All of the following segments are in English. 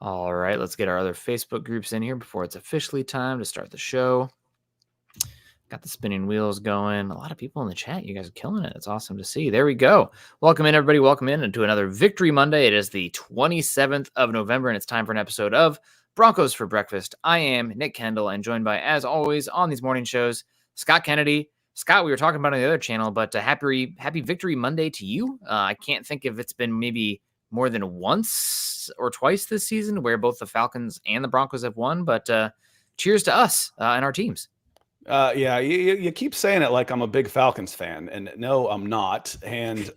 All right, let's get our other Facebook groups in here before it's officially time to start the show. Got the spinning wheels going. A lot of people in the chat. You guys are killing it. It's awesome to see. There we go. Welcome in, everybody. Welcome in to another Victory Monday. It is the 27th of November, and it's time for an episode of Broncos for Breakfast. I am Nick Kendell, and joined by, as always, on these morning shows, Scott Kennedy. Scott, we were talking about on the other channel, but happy Victory Monday to you. I can't think if it's been maybe more than once or twice this season where both the Falcons and the Broncos have won, but cheers to us and our teams. Yeah, you keep saying it like I'm a big Falcons fan, and no, I'm not. And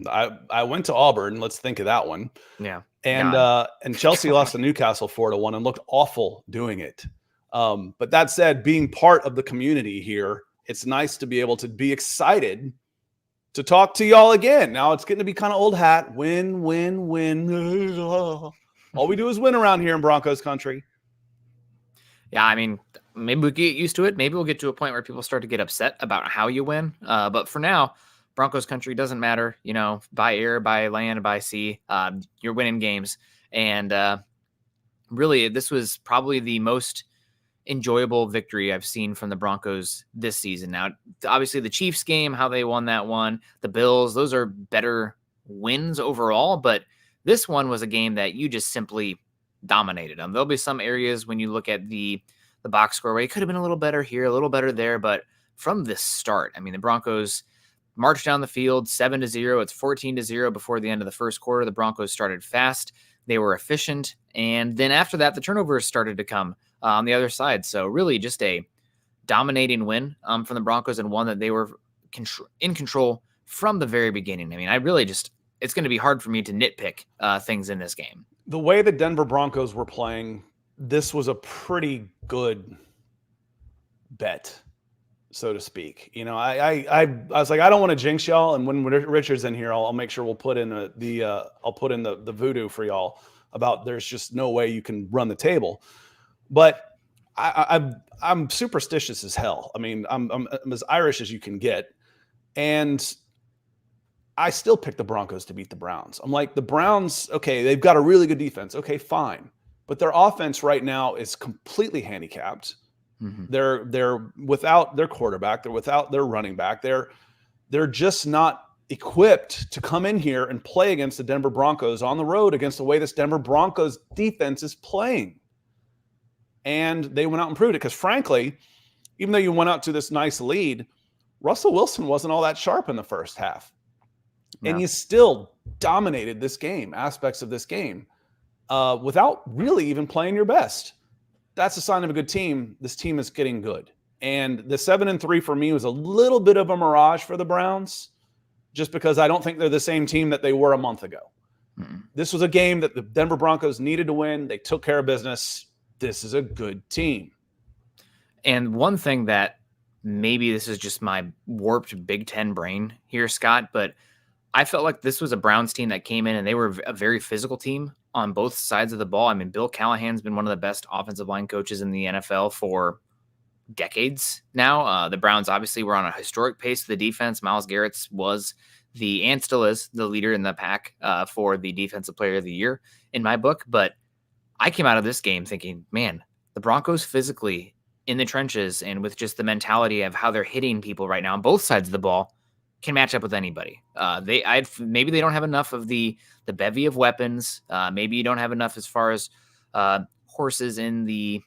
I went to Auburn. Let's think of that one. Yeah. And Chelsea lost to Newcastle 4-1 and looked awful doing it. But that said, being part of the community here, it's nice to be able to be excited to talk to y'all again. Now it's getting to be kind of old hat. Win, win, win. All we do is win around here in Broncos country. Yeah, I mean, maybe we get used to it. Maybe we'll get to a point where people start to get upset about how you win. But for now, Broncos country doesn't matter. You know, by air, by land, by sea, you're winning games. And really, this was probably the most enjoyable victory I've seen from the Broncos this season. Now, obviously, the Chiefs game, how they won that one, the Bills, those are better wins overall. But this one was a game that you just simply dominated them. There'll be some areas when you look at the box score where it could have been a little better here, a little better there, but from the start, I mean, the Broncos marched down the field 7-0. It's 14-0 before the end of the first quarter. The Broncos started fast. They were efficient. And then after that, the turnovers started to come on the other side. So really just a dominating win from the Broncos, and one that they were in control from the very beginning. I mean, it's going to be hard for me to nitpick things in this game. The way the Denver Broncos were playing, this was a pretty good bet, so to speak. You know, I was like, I don't want to jinx y'all, and when Richard's in here, I'll make sure we'll put in I'll put in the voodoo for y'all about there's just no way you can run the table. But I'm superstitious as hell. I mean, I'm as Irish as you can get, and I still pick the Broncos to beat the Browns. I'm like, the Browns, okay, they've got a really good defense. Okay, fine. But their offense right now is completely handicapped. Mm-hmm. They're without their quarterback. They're without their running back. They're just not equipped to come in here and play against the Denver Broncos on the road against the way this Denver Broncos defense is playing. And they went out and proved it because, frankly, even though you went out to this nice lead, Russell Wilson wasn't all that sharp in the first half. And you still dominated this game, aspects of this game, without really even playing your best. That's a sign of a good team. This team is getting good. And the 7-3 for me was a little bit of a mirage for the Browns, just because I don't think they're the same team that they were a month ago. Mm-hmm. This was a game that the Denver Broncos needed to win. They took care of business. This is a good team. And one thing that maybe this is just my warped Big Ten brain here, Scott, but I felt like this was a Browns team that came in and they were a very physical team on both sides of the ball. I mean, Bill Callahan's been one of the best offensive line coaches in the NFL for decades now. The Browns obviously were on a historic pace for the defense. Myles Garrett was and still is the leader in the pack for the Defensive Player of the Year in my book. But I came out of this game thinking, man, the Broncos physically in the trenches and with just the mentality of how they're hitting people right now on both sides of the ball can match up with anybody. Maybe they don't have enough of the bevy of weapons. Maybe you don't have enough as far as horses in the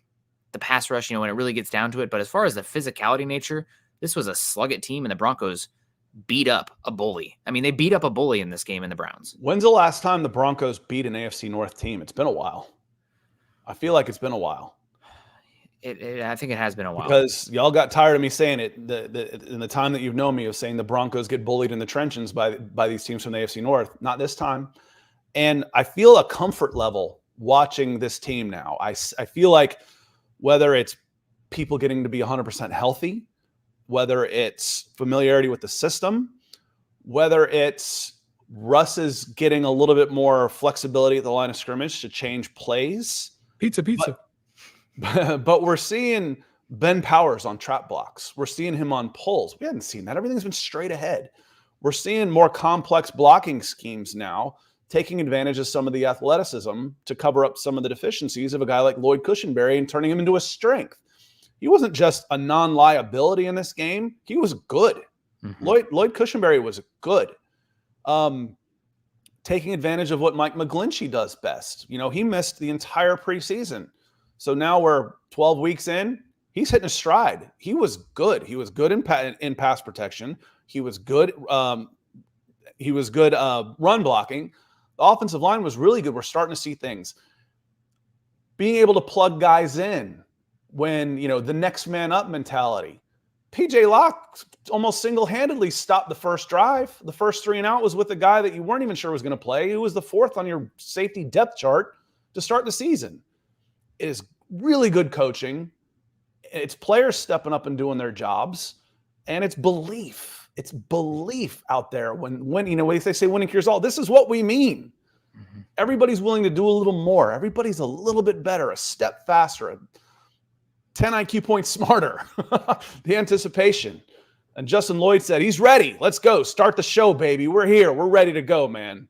pass rush, when it really gets down to it. But as far as the physicality nature, this was a slug-it team, and the Broncos beat up a bully. I mean, they beat up a bully in this game in the Browns. When's the last time the Broncos beat an AFC North team? It's been a while. I feel like it's been a while. I think it has been a while. Because y'all got tired of me saying it in the time that you've known me, of saying the Broncos get bullied in the trenches by these teams from the AFC North. Not this time. And I feel a comfort level watching this team now. I feel like whether it's people getting to be 100% healthy, whether it's familiarity with the system, whether it's Russ is getting a little bit more flexibility at the line of scrimmage to change plays. Pizza. But we're seeing Ben Powers on trap blocks. We're seeing him on pulls. We hadn't seen that. Everything's been straight ahead. We're seeing more complex blocking schemes now, taking advantage of some of the athleticism to cover up some of the deficiencies of a guy like Lloyd Cushenberry and turning him into a strength. He wasn't just a non-liability in this game. He was good. Mm-hmm. Lloyd Cushenberry was good. Taking advantage of what Mike McGlinchey does best. He missed the entire preseason. So now we're 12 weeks in. He's hitting a stride. He was good. He was good in pass protection. He was good. He was good run blocking. The offensive line was really good. We're starting to see things. Being able to plug guys in when, the next man up mentality. PJ Locke almost single-handedly stopped the first drive. The first 3 and out was with a guy that you weren't even sure was going to play. He was the 4th on your safety depth chart to start the season. It is really good coaching. It's players stepping up and doing their jobs, and it's belief. It's belief out there when they say winning cures all. This is what we mean. Mm-hmm. Everybody's willing to do a little more. Everybody's a little bit better, a step faster, 10 IQ points smarter. The anticipation. And Justin Lloyd said, he's ready. Let's go. Start the show, baby. We're here. We're ready to go, man.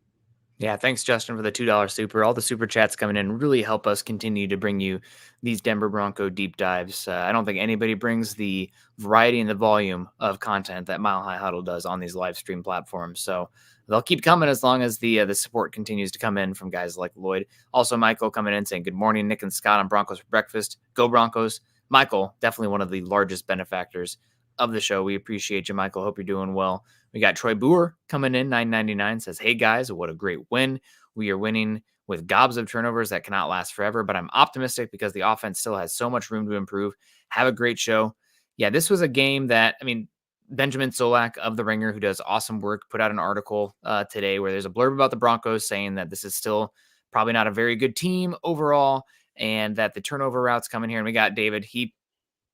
Yeah, thanks, Justin, for the $2 super. All the super chats coming in really help us continue to bring you these Denver Bronco deep dives. I don't think anybody brings the variety and the volume of content that Mile High Huddle does on these live stream platforms. So they'll keep coming as long as the support continues to come in from guys like Lloyd. Also, Michael coming in saying, good morning, Nick and Scott on Broncos for breakfast. Go Broncos. Michael, definitely one of the largest benefactors of the show. We appreciate you, Michael. Hope you're doing well. We got Troy Boer coming in, $9.99, says, hey, guys, what a great win. We are winning with gobs of turnovers that cannot last forever, but I'm optimistic because the offense still has so much room to improve. Have a great show. Yeah, this was a game that, Benjamin Solak of The Ringer, who does awesome work, put out an article today where there's a blurb about the Broncos saying that this is still probably not a very good team overall, and that the turnover route's coming here. And we got David. He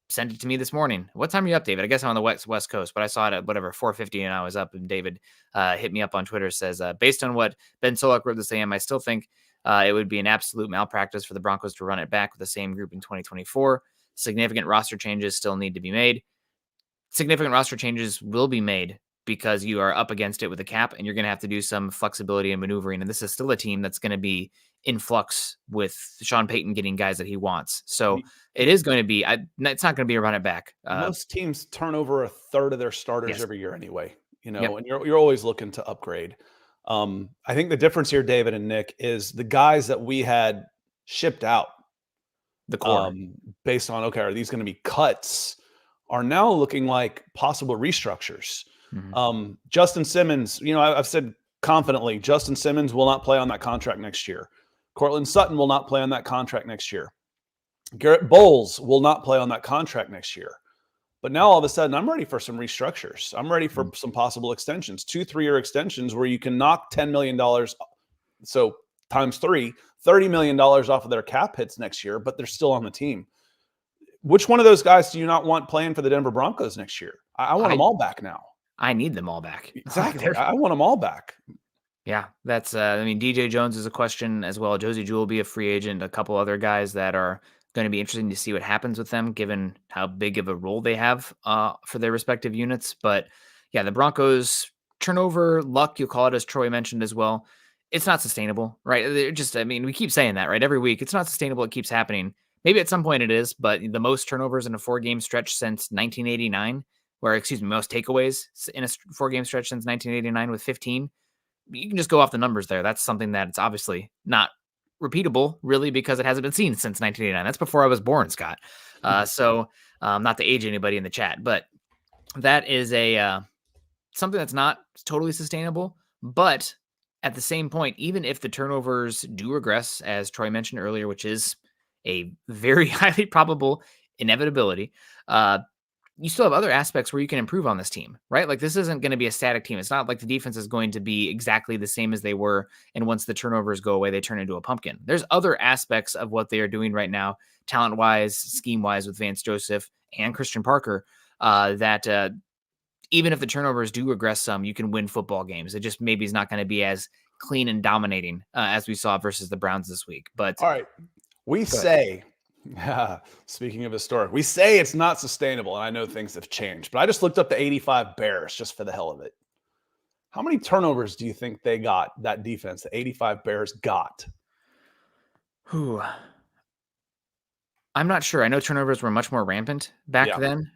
sent it to me this morning. What time are you up, David? I guess I'm on the West Coast, but I saw it at 4:50 and I was up, and David hit me up on Twitter, says, based on what Ben Solak wrote this AM, I still think it would be an absolute malpractice for the Broncos to run it back with the same group in 2024. Significant roster changes still need to be made. Significant roster changes will be made because you are up against it with a cap, and you're going to have to do some flexibility and maneuvering. And this is still a team that's going to be in flux with Sean Payton getting guys that he wants. So it is going to be, it's not going to be a run it back. Most teams turn over a third of their starters every year anyway, and Yep. you're always looking to upgrade. I think the difference here, David and Nick, is the guys that we had shipped out, The core. based on, okay, are these going to be cuts, are now looking like possible restructures. Mm-hmm. Justin Simmons, I've said confidently, Justin Simmons will not play on that contract next year. Cortland Sutton will not play on that contract next year. Garrett Bowles will not play on that contract next year. But now all of a sudden, I'm ready for some restructures. I'm ready for some possible extensions, 2 3-year extensions where you can knock $10 million. So times 3, $30 million off of their cap hits next year, but they're still on the team. Which one of those guys do you not want playing for the Denver Broncos next year? I want them all back now. I need them all back. Exactly. I want them all back. Yeah, that's, DJ Jones is a question as well. Josie Jewell will be a free agent. A couple other guys that are going to be interesting to see what happens with them, given how big of a role they have for their respective units. But yeah, the Broncos turnover luck, you call it, as Troy mentioned as well. It's not sustainable, right? They're just, we keep saying that, right? Every week, it's not sustainable. It keeps happening. Maybe at some point it is, but the most turnovers in a 4-game stretch since 1989, most takeaways in a 4-game stretch since 1989 with 15. You can just go off the numbers there. That's something that it's obviously not repeatable, really, because it hasn't been seen since 1989. That's before I was born, Scott. So not to age anybody in the chat, but that is something that's not totally sustainable. But at the same point, even if the turnovers do regress, as Troy mentioned earlier, which is a very highly probable inevitability, you still have other aspects where you can improve on this team, right? Like, this isn't going to be a static team. It's not like the defense is going to be exactly the same as they were, and once the turnovers go away, they turn into a pumpkin. There's other aspects of what they are doing right now, talent-wise, scheme-wise, with Vance Joseph and Christian Parker, that even if the turnovers do regress some, you can win football games. It just maybe is not going to be as clean and dominating as we saw versus the Browns this week. But all right, we say... speaking of historic, we say it's not sustainable, and I know things have changed, but I just looked up the 85 Bears just for the hell of it. How many turnovers do you think they got, that defense, the 85 Bears got? Whew. I'm not sure. I know turnovers were much more rampant back Yeah. then.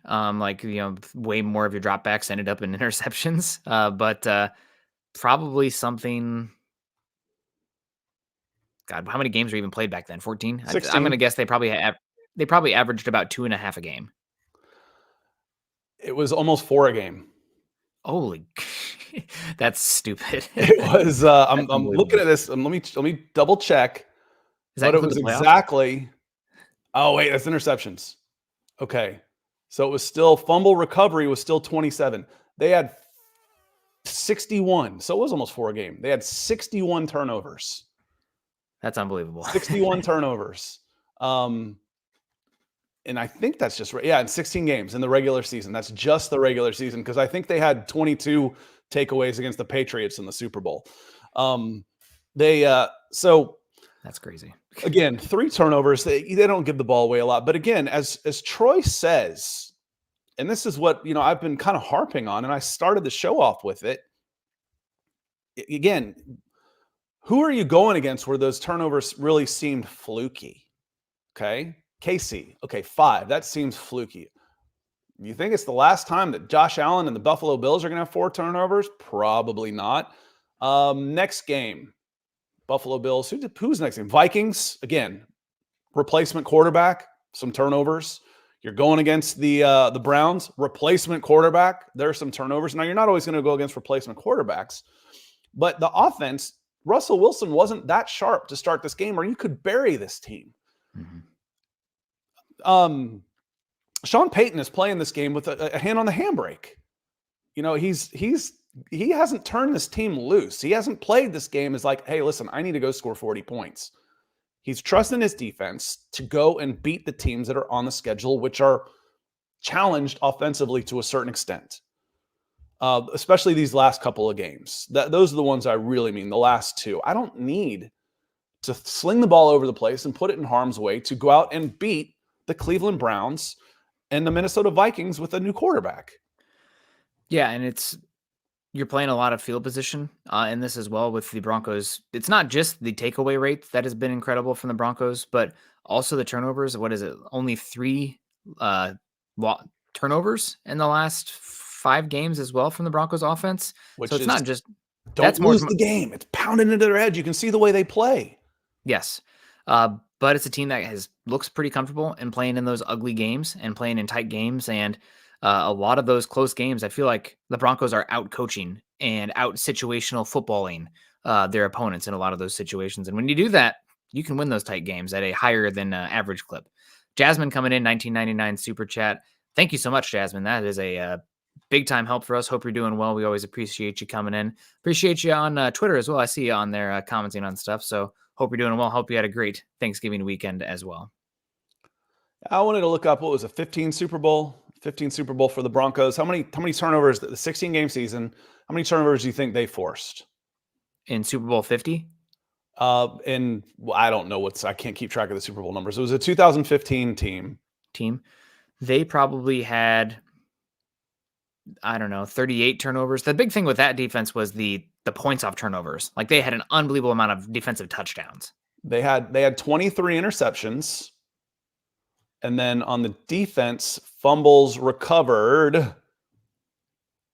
Way more of your dropbacks ended up in interceptions. But probably something. God, how many games were even played back then? 14. I'm going to 16. guess they probably averaged about 2.5 a game. It was almost 4 a game. Holy, that's stupid. It was. I'm looking at this. Let me double check. Does that But it include was the playoffs? exactly. Oh wait, that's interceptions. Okay, so it was still fumble recovery was still 27. They had 61, so it was almost 4 a game. They had 61 turnovers. That's unbelievable. 61 turnovers. And I think that's just right. Yeah, in 16 games in the regular season. That's just the regular season because I think they had 22 takeaways against the Patriots in the Super Bowl. So That's crazy. again, 3 turnovers. They don't give the ball away a lot. But again, as Troy says, and this is what I've been kind of harping on, and I started the show off with it. Again, who are you going against where those turnovers really seemed fluky? Okay. KC. Okay, 5. That seems fluky. You think it's the last time that Josh Allen and the Buffalo Bills are going to have 4 turnovers? Probably not. Next game, Buffalo Bills. Who's next game? Vikings. Again, replacement quarterback, some turnovers. You're going against the Browns, replacement quarterback. There are some turnovers. Now, you're not always going to go against replacement quarterbacks, but the offense, Russell Wilson wasn't that sharp to start this game, or you could bury this team. Mm-hmm. Sean Payton is playing this game with a hand on the handbrake. He hasn't turned this team loose. He hasn't played this game as like, hey, listen, I need to go score 40 points. He's trusting his defense to go and beat the teams that are on the schedule, which are challenged offensively to a certain extent, especially these last couple of games. Those are the ones I really mean, the last 2. I don't need to sling the ball over the place and put it in harm's way to go out and beat the Cleveland Browns and the Minnesota Vikings with a new quarterback. Yeah, and you're playing a lot of field position in this as well with the Broncos. It's not just the takeaway rate that has been incredible from the Broncos, but also the turnovers. What is it? Only 3 turnovers in the last 5 games as well from the Broncos offense. So it's not just don't lose the game. It's pounding into their head. You can see the way they play. Yes. But it's a team that looks pretty comfortable in playing in those ugly games and playing in tight games. And a lot of those close games, I feel like the Broncos are out coaching and out situational footballing their opponents in a lot of those situations. And when you do that, you can win those tight games at a higher than average clip. Jasmine coming in, 1999 super chat. Thank you so much, Jasmine. That is a big time help for us. Hope you're doing well. We always appreciate you coming in. Appreciate you on Twitter as well. I see you on there commenting on stuff. So hope you're doing well. Hope you had a great Thanksgiving weekend as well. I wanted to look up what was a 15 Super Bowl for the Broncos. How many turnovers, the 16-game season, how many turnovers do you think they forced? In Super Bowl 50? And I don't know I can't keep track of the Super Bowl numbers. It was a 2015 team. They probably had, I don't know, 38 turnovers. The big thing with that defense was the points off turnovers. Like they had an unbelievable amount of defensive touchdowns. They had 23 interceptions. And then on the defense, fumbles recovered.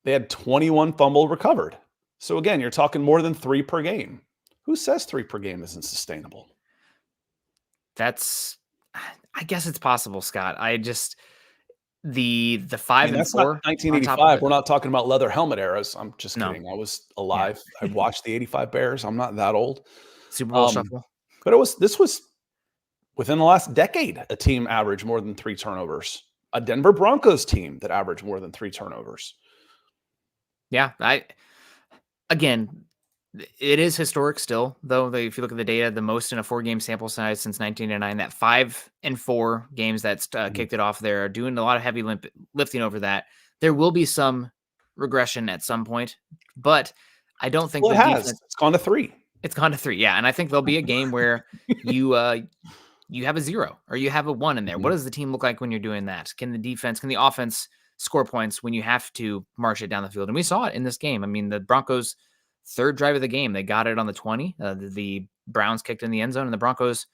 They had 21 fumble recovered. So again, you're talking more than 3 per game. Who says 3 per game isn't sustainable? I guess it's possible, Scott. The 5 and 4. 1985. We're not talking about leather helmet eras. I'm just kidding. I was alive. Yeah. I watched the 85 Bears. I'm not that old. Super Bowl shuffle. But this was within the last decade, a team averaged more than 3 turnovers. A Denver Broncos team that averaged more than 3 turnovers. Yeah, again, it is historic still, though. If you look at the data, the most in a 4-game sample size since 1999, that 5 and 4 games that's kicked it off there are doing a lot of heavy lifting over that. There will be some regression at some point, but I don't think it's gone to 3. It's gone to 3, yeah. And I think there'll be a game where you have a 0 or you have a 1 in there. What does the team look like when you're doing that? Can the offense score points when you have to march it down the field. And we saw it in this game. I mean, the Broncos' third drive of the game, they got it on the 20. The Browns kicked in the end zone, and the Broncos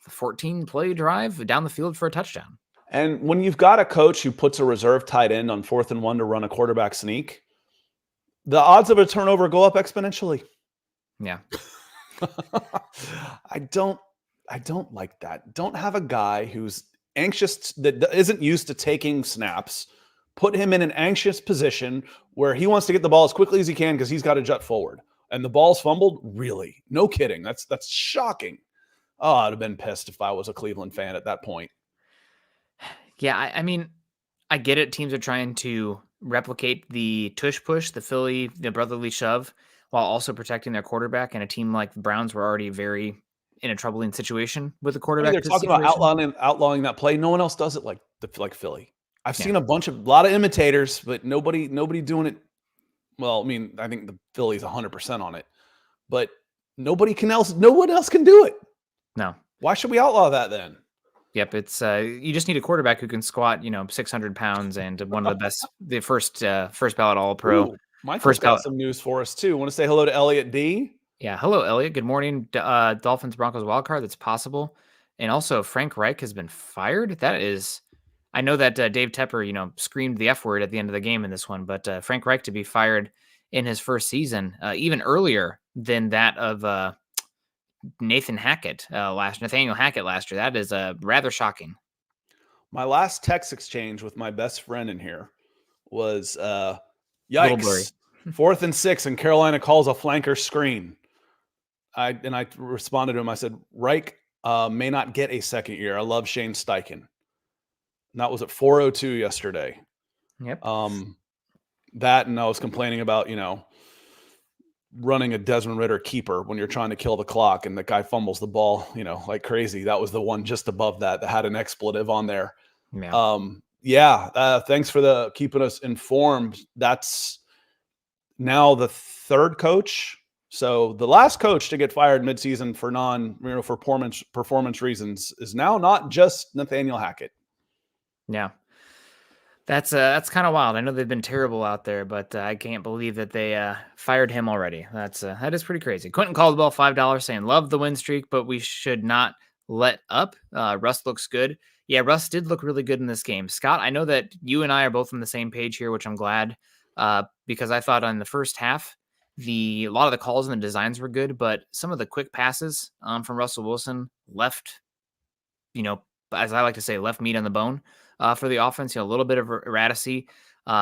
14-play drive down the field for a touchdown. And when you've got a coach who puts a reserve tight end on 4th and 1 to run a quarterback sneak, the odds of a turnover go up exponentially. Yeah. I don't like that. Don't have a guy who's anxious, that isn't used to taking snaps, put him in an anxious position where he wants to get the ball as quickly as he can because he's got to jut forward. And the ball's fumbled? Really? No kidding. That's shocking. Oh, I'd have been pissed if I was a Cleveland fan at that point. Yeah, I mean, I get it. Teams are trying to replicate the tush push, the Philly, the brotherly shove, while also protecting their quarterback. And a team like the Browns were already very in a troubling situation with the quarterback. They're talking about outlawing that play. No one else does it like Philly. I've seen a lot of imitators, but nobody doing it. Well, I mean, I think the Philly's 100% on it, but no one else can do it. No. Why should we outlaw that then? Yep, it's you just need a quarterback who can squat, 600 pounds and one of the best, the first ballot All-Pro. Michael's got some news for us too. Want to say hello to Elliot D? Yeah, hello Elliot. Good morning. Dolphins Broncos wildcard. That's possible, and also Frank Reich has been fired. That is, I know that Dave Tepper, screamed the F word at the end of the game in this one, but Frank Reich to be fired in his first season, even earlier than that of Nathaniel Hackett last year. That is rather shocking. My last text exchange with my best friend in here was yikes. 4th and 6 and Carolina calls a flanker screen. I responded to him. I said, Reich may not get a second year. I love Shane Steichen. And that was at 4:02 yesterday. Yep. That, and I was complaining about, running a Desmond Ridder keeper when you're trying to kill the clock and the guy fumbles the ball, like crazy. That was the one just above that had an expletive on there. Yeah. Thanks for keeping us informed. That's now the third coach. So the last coach to get fired midseason for for performance reasons is now not just Nathaniel Hackett. Yeah. That's kind of wild. I know they've been terrible out there, but I can't believe that they fired him already. That is pretty crazy. Quentin Caldwell, $5 saying, love the win streak, but we should not let up. Russ looks good. Yeah, Russ did look really good in this game. Scott, I know that you and I are both on the same page here, which I'm glad, because I thought on the first half, a lot of the calls and the designs were good, but some of the quick passes from Russell Wilson left, as I like to say, left meat on the bone. For the offense, a little bit of erraticity.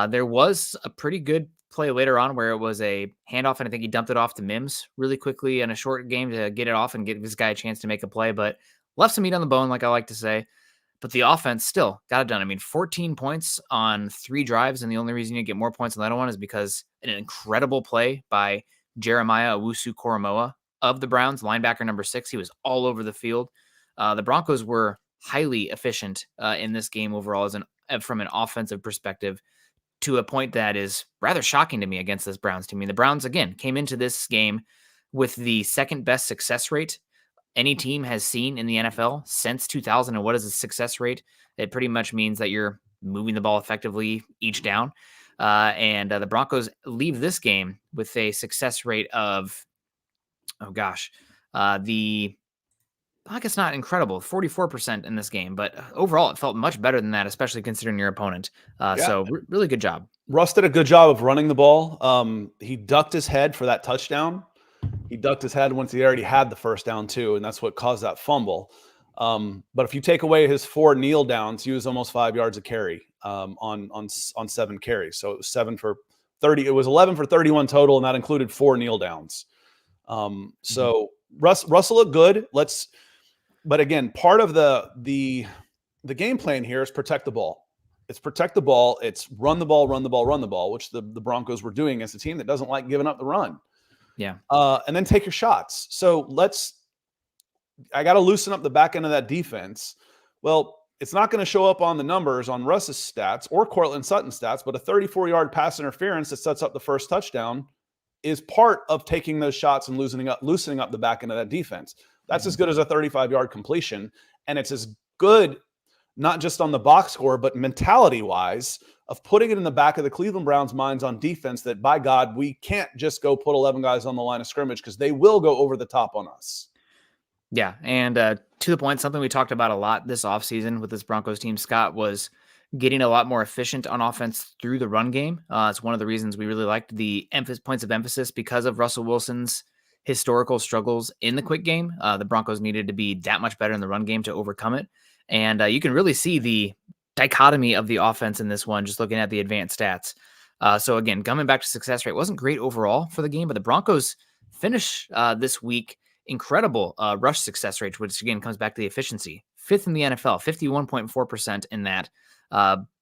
There was a pretty good play later on where it was a handoff, and I think he dumped it off to Mims really quickly in a short game to get it off and give this guy a chance to make a play, but left some meat on the bone, like I like to say. But the offense still got it done. I mean, 14 points on 3 drives, and the only reason you get more points on that one is because an incredible play by Jeremiah Owusu-Koramoah of the Browns, linebacker number 6. He was all over the field. The Broncos were highly efficient in this game overall from an offensive perspective, to a point that is rather shocking to me against this Browns team. I mean, the Browns, again, came into this game with the second best success rate any team has seen in the NFL since 2000. And what is a success rate? It pretty much means that you're moving the ball effectively each down. And the Broncos leave this game with a success rate of, I guess not incredible, 44% in this game, but overall it felt much better than that, especially considering your opponent. So really good job. Russ did a good job of running the ball. He ducked his head for that touchdown. He ducked his head once he already had the first down too, and that's what caused that fumble. But if you take away his 4 kneel downs, he was almost 5 yards a carry on 7 carries. So it was 7 for 30. It was 11 for 31 total, and that included 4 kneel downs. So Russell looked good. But again, part of the game plan here is protect the ball. It's protect the ball. It's run the ball, which the Broncos were doing as a team that doesn't like giving up the run. Yeah. And then take your shots. So I got to loosen up the back end of that defense. Well, it's not going to show up on the numbers on Russ's stats or Cortland Sutton's stats, but a 34-yard pass interference that sets up the first touchdown is part of taking those shots and loosening up the back end of that defense. That's as good as a 35-yard completion. And it's as good not just on the box score, but mentality-wise of putting it in the back of the Cleveland Browns' minds on defense that, by God, we can't just go put 11 guys on the line of scrimmage because they will go over the top on us. Yeah, and to the point, something we talked about a lot this offseason with this Broncos team, Scott, was getting a lot more efficient on offense through the run game. It's one of the reasons we really liked the points of emphasis because of Russell Wilson's historical struggles in the quick game. The Broncos needed to be that much better in the run game to overcome it. And you can really see the dichotomy of the offense in this one, just looking at the advanced stats. So again, coming back to success rate, wasn't great overall for the game, but the Broncos finish this week incredible rush success rate, which again comes back to the efficiency. 5th in the NFL, 51.4% in that.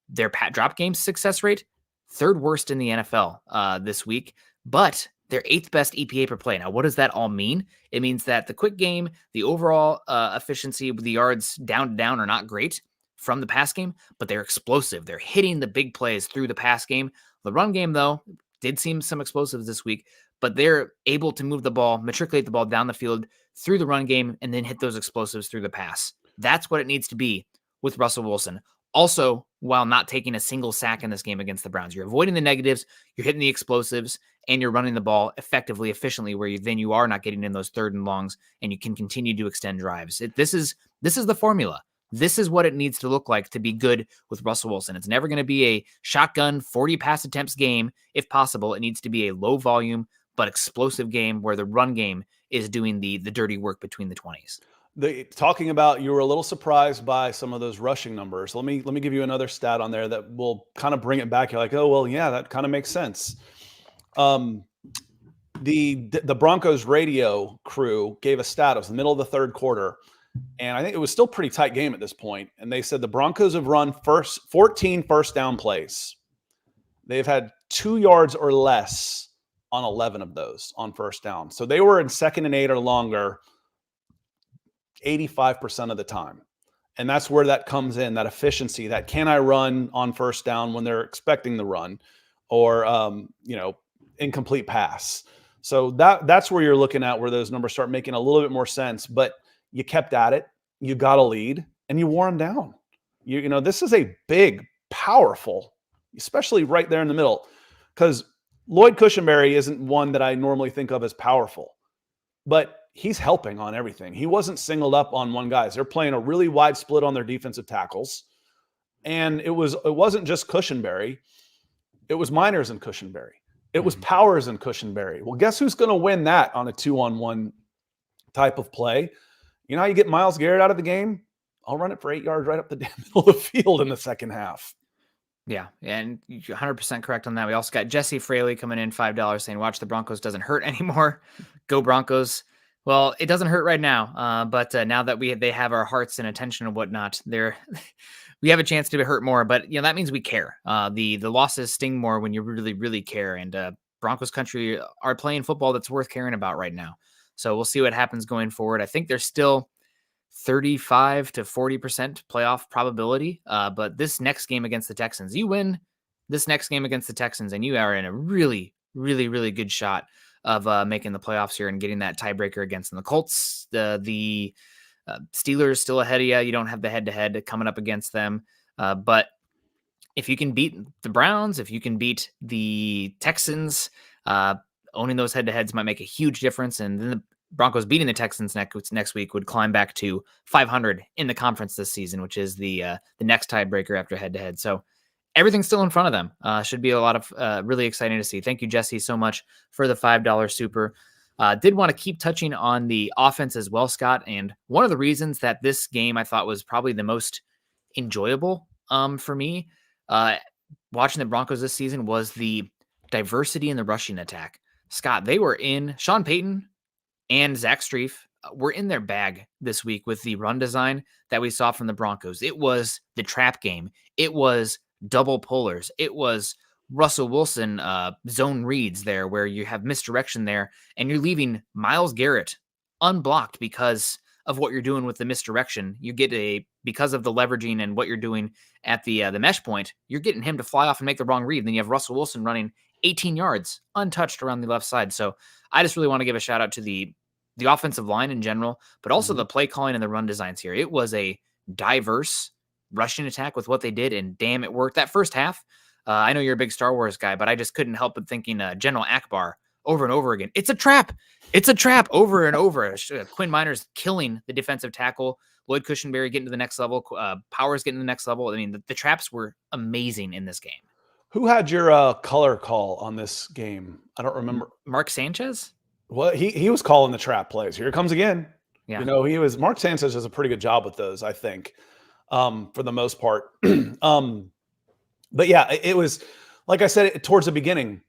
Their drop game success rate, 3rd worst in the NFL this week, but their 8th best EPA per play. Now, what does that all mean? It means that the quick game, the overall efficiency with the yards down to down are not great from the pass game, but they're explosive. They're hitting the big plays through the pass game. The run game, though, did seem some explosives this week, but they're able to move the ball, matriculate the ball down the field through the run game, and then hit those explosives through the pass. That's what it needs to be with Russell Wilson. Also, while not taking a single sack in this game against the Browns, you're avoiding the negatives, you're hitting the explosives, and you're running the ball effectively, efficiently, where then you are not getting in those 3rd and longs, and you can continue to extend drives. This is the formula. This is what it needs to look like to be good with Russell Wilson. It's never going to be a shotgun 40 pass attempts game. If possible, it needs to be a low volume but explosive game where the run game is doing the dirty work between the 20s. Talking about, you were a little surprised by some of those rushing numbers. Let me give you another stat on there that will kind of bring it back. You're like, oh, well, yeah, that kind of makes sense. The Broncos radio crew gave a stat. It was the middle of the 3rd quarter, and I think it was still a pretty tight game at this point. And they said the Broncos have run 14 first down plays. They've had 2 yards or less on 11 of those on first down. So they were in 2nd and 8 or longer 85% of the time. And that's where that comes in, that efficiency, that can I run on first down when they're expecting the run, or incomplete pass. So that's where you're looking at, where those numbers start making a little bit more sense. But you kept at it, you got a lead, and you wore them down. You know, this is a big, powerful, especially right there in the middle, because Lloyd Cushenberry isn't one that I normally think of as powerful, but he's helping on everything. He wasn't singled up on one guy. They're playing a really wide split on their defensive tackles. And it wasn't just Cushenberry. It was Miners and Cushenberry. It was Powers and Cushenberry. Well, guess who's going to win that on a 2-on-1 type of play? You know how you get Myles Garrett out of the game? I'll run it for 8 yards right up the damn middle of the field in the second half. Yeah, and you're 100% correct on that. We also got Jesse Fraley coming in $5 saying, watch the Broncos doesn't hurt anymore. Go Broncos. Well, it doesn't hurt right now, but now that they have our hearts and attention and whatnot, we have a chance to hurt more. But that means we care. The losses sting more when you really, really care. And Broncos country are playing football that's worth caring about right now. So we'll see what happens going forward. I think there's still 35 to 40% playoff probability. But this next game against the Texans, you win this next game against the Texans, and you are in a really, really, really good shot of making the playoffs here and getting that tiebreaker against them. The Colts, the Steelers still ahead of you. You don't have the head-to-head coming up against them. But if you can beat the Browns, if you can beat the Texans, owning those head-to-heads might make a huge difference. And then the Broncos beating the Texans next week would climb back to 500 in the conference this season, which is the next tiebreaker after head-to-head. So everything's still in front of them. Should be a lot of really exciting to see. Thank you, Jesse, so much for the $5 super. Did want to keep touching on the offense as well, Scott. And one of the reasons that this game I thought was probably the most enjoyable for me watching the Broncos this season was the diversity in the rushing attack. Scott, they were in, Sean Payton and Zach Strief were in their bag this week with the run design that we saw from the Broncos. It was the trap game. It was double pullers. It was Russell Wilson zone reads there where you have misdirection there and you're leaving Myles Garrett unblocked because of what you're doing with the misdirection. You get because of the leveraging and what you're doing at the mesh point, you're getting him to fly off and make the wrong read. And then you have Russell Wilson running 18 yards untouched around the left side. So I just really want to give a shout out to the offensive line in general, but also the play calling and the run designs here. It was a diverse rushing attack with what they did, and damn, it worked. That first half, I know you're a big Star Wars guy, but I just couldn't help but thinking General Akbar over and over again. It's a trap. It's a trap over and over. Quinn Miners killing the defensive tackle. Lloyd Cushenberry getting to the next level. Powers getting to the next level. I mean, the traps were amazing in this game. Who had your color call on this game? I don't remember. Mark Sanchez? Well, he was calling the trap plays. Here it comes again. Yeah. You know, Mark Sanchez does a pretty good job with those, I think, for the most part. But yeah, it was, like I said, towards the beginning,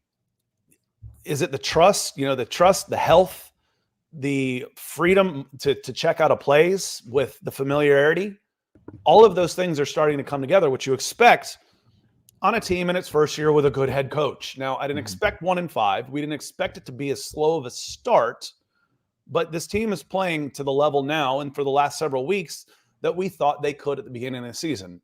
is it the trust, the health, the freedom to check out of plays with the familiarity? All of those things are starting to come together, which you expect on a team in its first year with a good head coach. Now, I didn't expect 1-5. We didn't expect it to be as slow of a start, but this team is playing to the level now and for the last several weeks that we thought they could at the beginning of the season.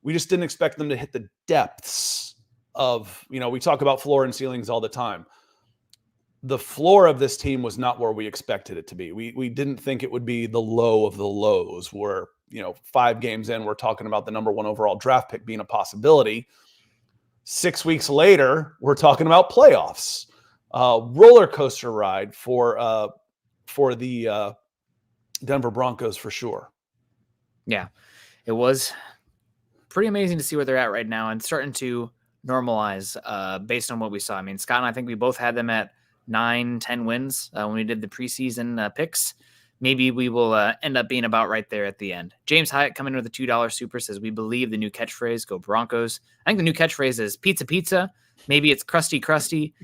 We just didn't expect them to hit the depths of, we talk about floor and ceilings all the time. The floor of this team was not where we expected it to be. We didn't think it would be the low of the lows where, 5 games in, we're talking about the number 1 overall draft pick being a possibility. 6 weeks later, we're talking about playoffs. Roller coaster ride for the Denver Broncos for sure. Yeah, it was pretty amazing to see where they're at right now and starting to normalize based on what we saw. I mean, Scott and I think we both had them at 9-10 wins when we did the preseason picks. Maybe we will end up being about right there at the end. James Hyatt coming in with a $2 super says, we believe the new catchphrase, go Broncos. I think the new catchphrase is pizza, pizza. Maybe it's crusty, crusty.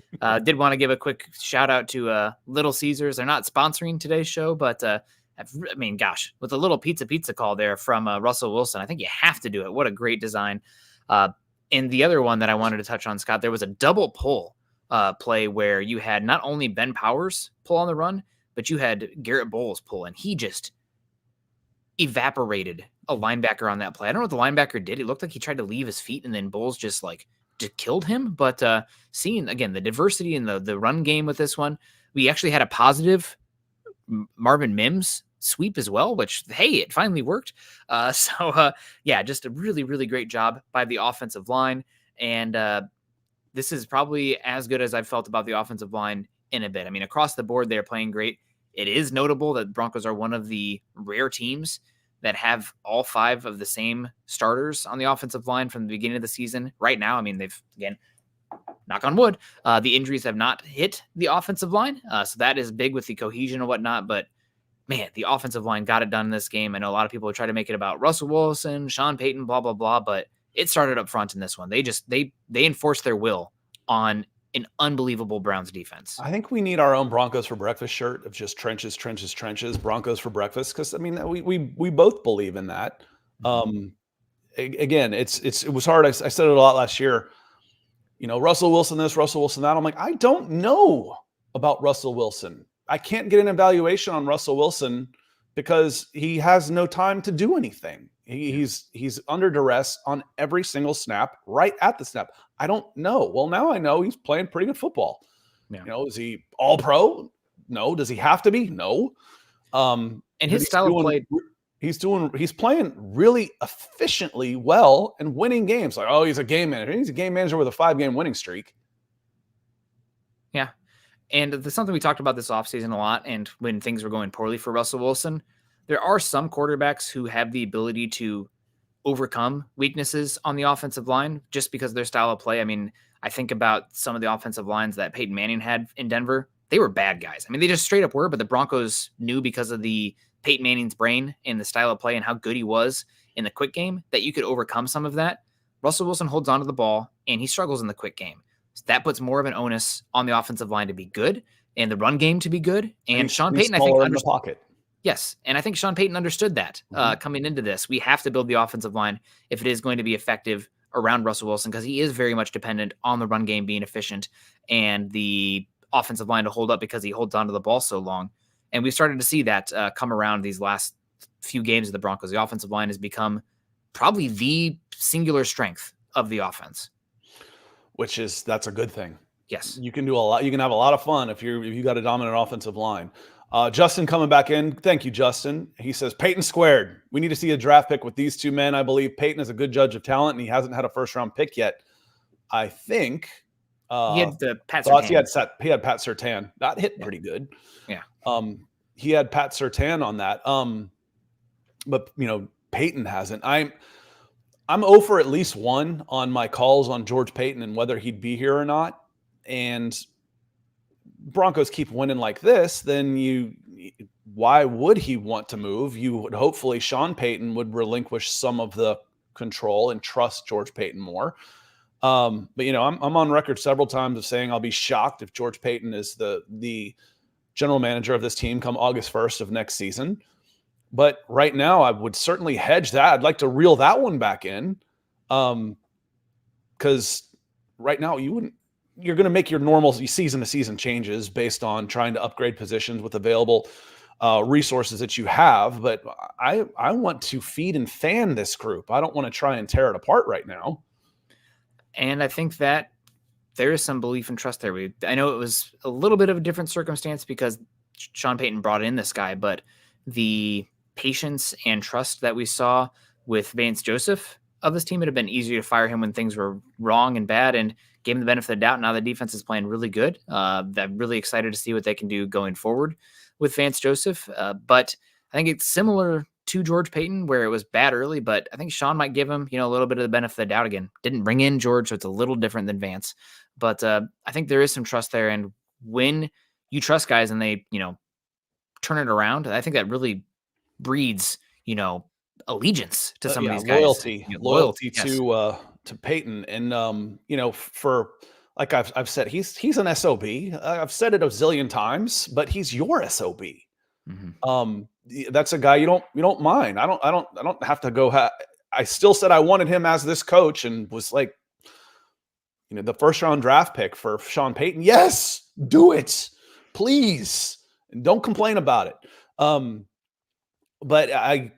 Did want to give a quick shout out to Little Caesars. They're not sponsoring today's show, but gosh, with a little pizza call there from Russell Wilson, I think you have to do it. What a great design. And the other one that I wanted to touch on, Scott, there was a double pull play where you had not only Ben Powers pull on the run, but you had Garrett Bowles pull, and he just evaporated a linebacker on that play. I don't know what the linebacker did. It looked like he tried to leave his feet, and then Bowles just killed him. But seeing, again, the diversity in the run game with this one, we actually had a positive Marvin Mims sweep as well, which, hey, it finally worked. Just a really, really great job by the offensive line. And this is probably as good as I've felt about the offensive line in a bit. I mean, across the board, they're playing great. It is notable that Broncos are one of the rare teams that have all 5 of the same starters on the offensive line from the beginning of the season. Right now, I mean, they've, again, knock on wood, the injuries have not hit the offensive line. So that is big with the cohesion and whatnot. But, man, the offensive line got it done in this game. I know a lot of people try to make it about Russell Wilson, Sean Payton, blah, blah, blah. But it started up front in this one. They enforced their will on an unbelievable Browns defense. I think we need our own Broncos for breakfast shirt of just trenches, trenches, trenches, Broncos for breakfast. Because I mean, we both believe in that. Again, it was hard. I said it a lot last year. Russell Wilson this, Russell Wilson that. I'm like, I don't know about Russell Wilson. I can't get an evaluation on Russell Wilson because he has no time to do anything. He's under duress on every single snap, right at the snap. I don't know. Well, now I know he's playing pretty good football. Yeah. Is he all pro? No. Does he have to be? No. And his style of play, he's playing really efficiently well and winning games. Like, oh, he's a game manager. He's a game manager with a 5-game winning streak. Yeah. And there's something we talked about this offseason a lot. And when things were going poorly for Russell Wilson, there are some quarterbacks who have the ability to overcome weaknesses on the offensive line just because of their style of play. I mean, I think about some of the offensive lines that Peyton Manning had in Denver. They were bad guys. I mean, they just straight up were, but the Broncos knew because of the Peyton Manning's brain and the style of play and how good he was in the quick game that you could overcome some of that. Russell Wilson holds onto the ball and he struggles in the quick game. So that puts more of an onus on the offensive line to be good and the run game to be good. And Sean Payton, I think, in the pocket. Yes, and I think Sean Payton understood that coming into this. We have to build the offensive line if it is going to be effective around Russell Wilson because he is very much dependent on the run game being efficient and the offensive line to hold up because he holds onto the ball so long. And we've started to see that come around these last few games of the Broncos. The offensive line has become probably the singular strength of the offense. That's a good thing. Yes. You can do a lot. You can have a lot of fun if you got a dominant offensive line. Justin coming back in. Thank you, Justin. He says, Peyton squared. We need to see a draft pick with these two men. I believe Peyton is a good judge of talent, and he hasn't had a first-round pick yet. I think He had the Pat thoughts Surtain. he had Pat Surtain. That hit pretty good. Yeah. He had Pat Surtain on that. But Peyton hasn't. I'm 0 for at least 1 on my calls on George Payton and whether he'd be here or not. And Broncos keep winning like this, then why would he want to move? You would hopefully Sean Payton would relinquish some of the control and trust George Payton more. But I'm on record several times of saying I'll be shocked if George Payton is the general manager of this team come August 1st of next season. But right now, I would certainly hedge that. I'd like to reel that one back in, because right now you're going to make your normal season-to-season changes based on trying to upgrade positions with available resources that you have. But I want to feed and fan this group. I don't want to try and tear it apart right now. And I think that there is some belief and trust there. I know it was a little bit of a different circumstance because Sean Payton brought in this guy, but the patience and trust that we saw with Vance Joseph of this team, it had been easier to fire him when things were wrong and bad and gave him the benefit of the doubt. Now the defense is playing really good. I'm really excited to see what they can do going forward with Vance Joseph. But I think it's similar to George Payton where it was bad early, but I think Sean might give him, a little bit of the benefit of the doubt again. Didn't bring in George, so it's a little different than Vance. But I think there is some trust there. And when you trust guys and they, turn it around, I think that really breeds, allegiance to some of these guys. Loyalty to Peyton. And, for like I've said, he's an SOB. I've said it a zillion times, but he's your SOB. Mm-hmm. That's a guy you don't mind. I don't have to go. I still said I wanted him as this coach and was like, the first round draft pick for Sean Payton. Yes, do it, please. And don't complain about it. But I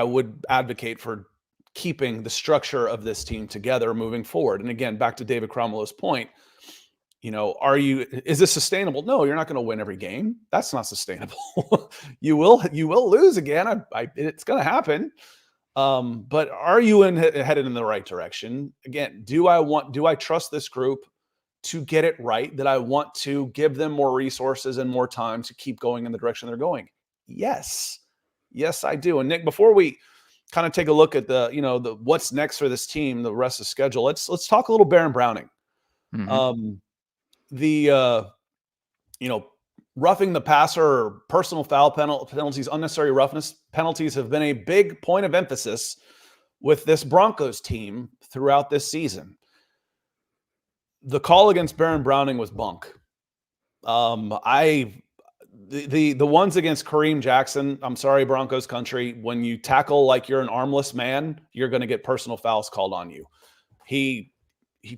would advocate for keeping the structure of this team together moving forward. And again, back to David Cromwell's point, is this sustainable? No, you're not going to win every game. That's not sustainable. You will lose again. It's going to happen. But are you headed in the right direction? Again, do I trust this group to get it right? That I want to give them more resources and more time to keep going in the direction they're going? Yes, I do. And Nick, before we kind of take a look at the what's next for this team, the rest of the schedule, let's talk a little Baron Browning. Mm-hmm. Roughing the passer or personal foul penalties, unnecessary roughness penalties have been a big point of emphasis with this Broncos team throughout this season. The call against Baron Browning was bunk. The ones against Kareem Jackson, I'm sorry, Broncos country, when you tackle like you're an armless man, you're going to get personal fouls called on you. He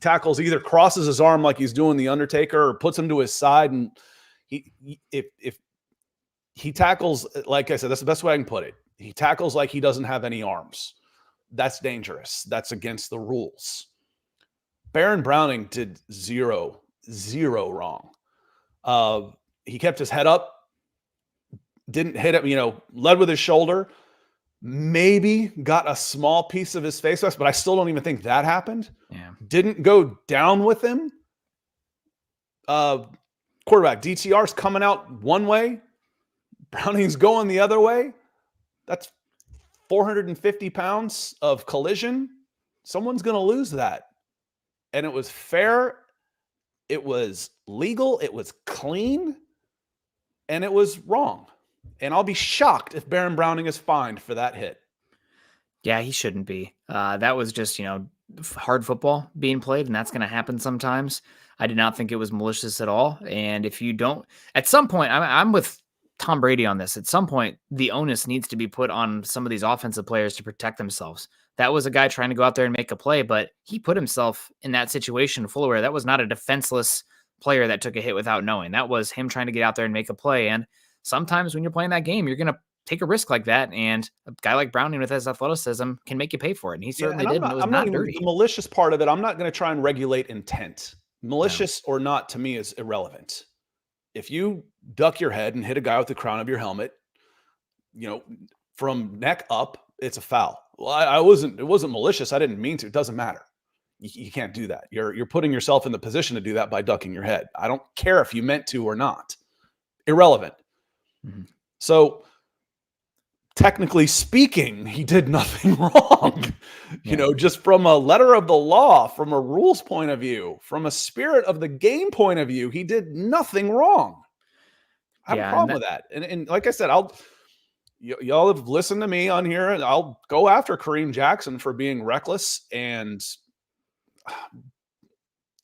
tackles, either crosses his arm like he's doing the Undertaker or puts him to his side. And if he tackles, like I said, that's the best way I can put it. He tackles like he doesn't have any arms. That's dangerous. That's against the rules. Baron Browning did zero wrong. He kept his head up, didn't hit him, led with his shoulder, maybe got a small piece of his face mask, but I still don't even think that happened. Yeah. Didn't go down with him. Quarterback DTR's coming out one way, Browning's going the other way. That's 450 pounds of collision. Someone's going to lose that. And it was fair. It was legal. It was clean. And it was wrong. And I'll be shocked if Baron Browning is fined for that hit. Yeah, he shouldn't be. That was just, hard football being played, and that's going to happen sometimes. I did not think it was malicious at all. And if you don't, at some point, I'm with Tom Brady on this. At some point, the onus needs to be put on some of these offensive players to protect themselves. That was a guy trying to go out there and make a play, but he put himself in that situation full aware. That was not a defenseless player that took a hit without knowing. That was him trying to get out there and make a play. And sometimes when you're playing that game, you're going to take a risk like that. And a guy like Browning with his athleticism can make you pay for it. And he certainly did. And it was not dirty. The malicious part of it, I'm not going to try and regulate intent. Malicious or not, to me, is irrelevant. if you duck your head and hit a guy with the crown of your helmet, from neck up, it's a foul. Well, it wasn't malicious. I didn't mean to. It doesn't matter. You can't do that. You're putting yourself in the position to do that by ducking your head. I don't care if you meant to or not. Irrelevant. Mm-hmm. So technically speaking, he did nothing wrong. Just from a letter of the law, from a rules point of view, from a spirit of the game point of view, he did nothing wrong. I have a problem with that. And like I said, y'all have listened to me on here, and I'll go after Kareem Jackson for being reckless and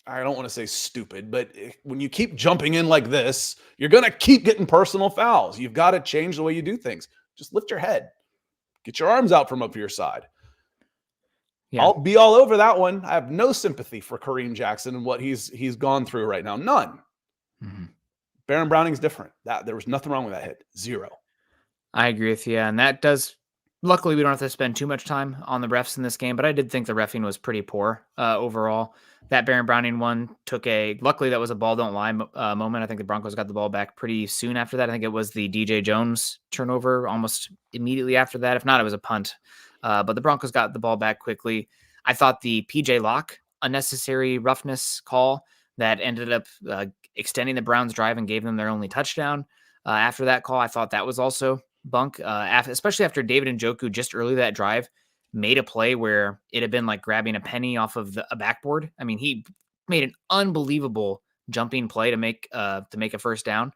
I don't want to say stupid, but when you keep jumping in like this, you're going to keep getting personal fouls. You've got to change the way you do things. Just lift your head. Get your arms out from up your side. Yeah. I'll be all over that one. I have no sympathy for Kareem Jackson and what he's gone through right now. None. Mm-hmm. Baron Browning's different. There was nothing wrong with that hit. Zero. I agree with you. And that does, luckily we don't have to spend too much time on the refs in this game, but I did think the reffing was pretty poor overall. That Baron Browning one luckily that was a ball don't lie moment. I think the Broncos got the ball back pretty soon after that. I think it was the DJ Jones turnover almost immediately after that. If not, it was a punt. But the Broncos got the ball back quickly. I thought the PJ Locke unnecessary roughness call that ended up extending the Browns' drive and gave them their only touchdown. After that call, I thought that was also bunk, especially after David Njoku just early that drive made a play where it had been like grabbing a penny off of a backboard. I mean, he made an unbelievable jumping play to make a first down.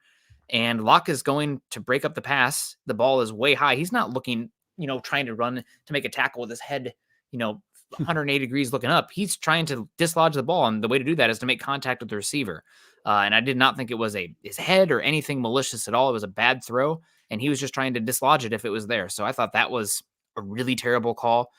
And Locke is going to break up the pass. The ball is way high. He's not looking, trying to run to make a tackle with his head, 180 degrees looking up. He's trying to dislodge the ball. And the way to do that is to make contact with the receiver. And I did not think it was his head or anything malicious at all. It was a bad throw. And he was just trying to dislodge it if it was there. So I thought that was a really terrible call.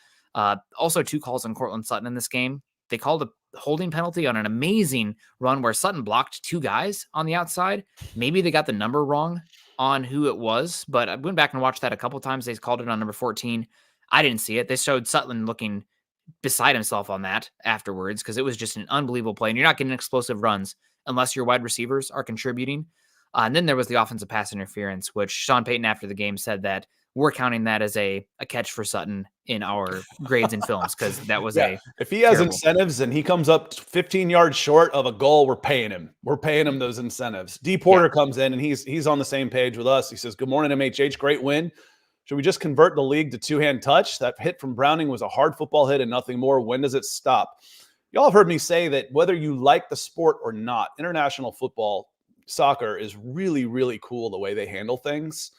Also, 2 calls on Cortland Sutton in this game. They called a holding penalty on an amazing run where Sutton blocked 2 guys on the outside. Maybe they got the number wrong on who it was, but I went back and watched that a couple times. They called it on number 14. I didn't see it. They showed Sutton looking beside himself on that afterwards because it was just an unbelievable play. And you're not getting explosive runs unless your wide receivers are contributing. And then there was the offensive pass interference, which Sean Payton after the game said that we're counting that as a catch for Sutton in our grades and films because that was if he has incentives and he comes up 15 yards short of a goal, we're paying him. We're paying him those incentives. D. Porter comes in and he's on the same page with us. He says, "Good morning, MHH. Great win. Should we just convert the league to 2-hand touch? That hit from Browning was a hard football hit and nothing more. When does it stop?" Y'all have heard me say that whether you like the sport or not, international football, soccer is really, really cool the way they handle things.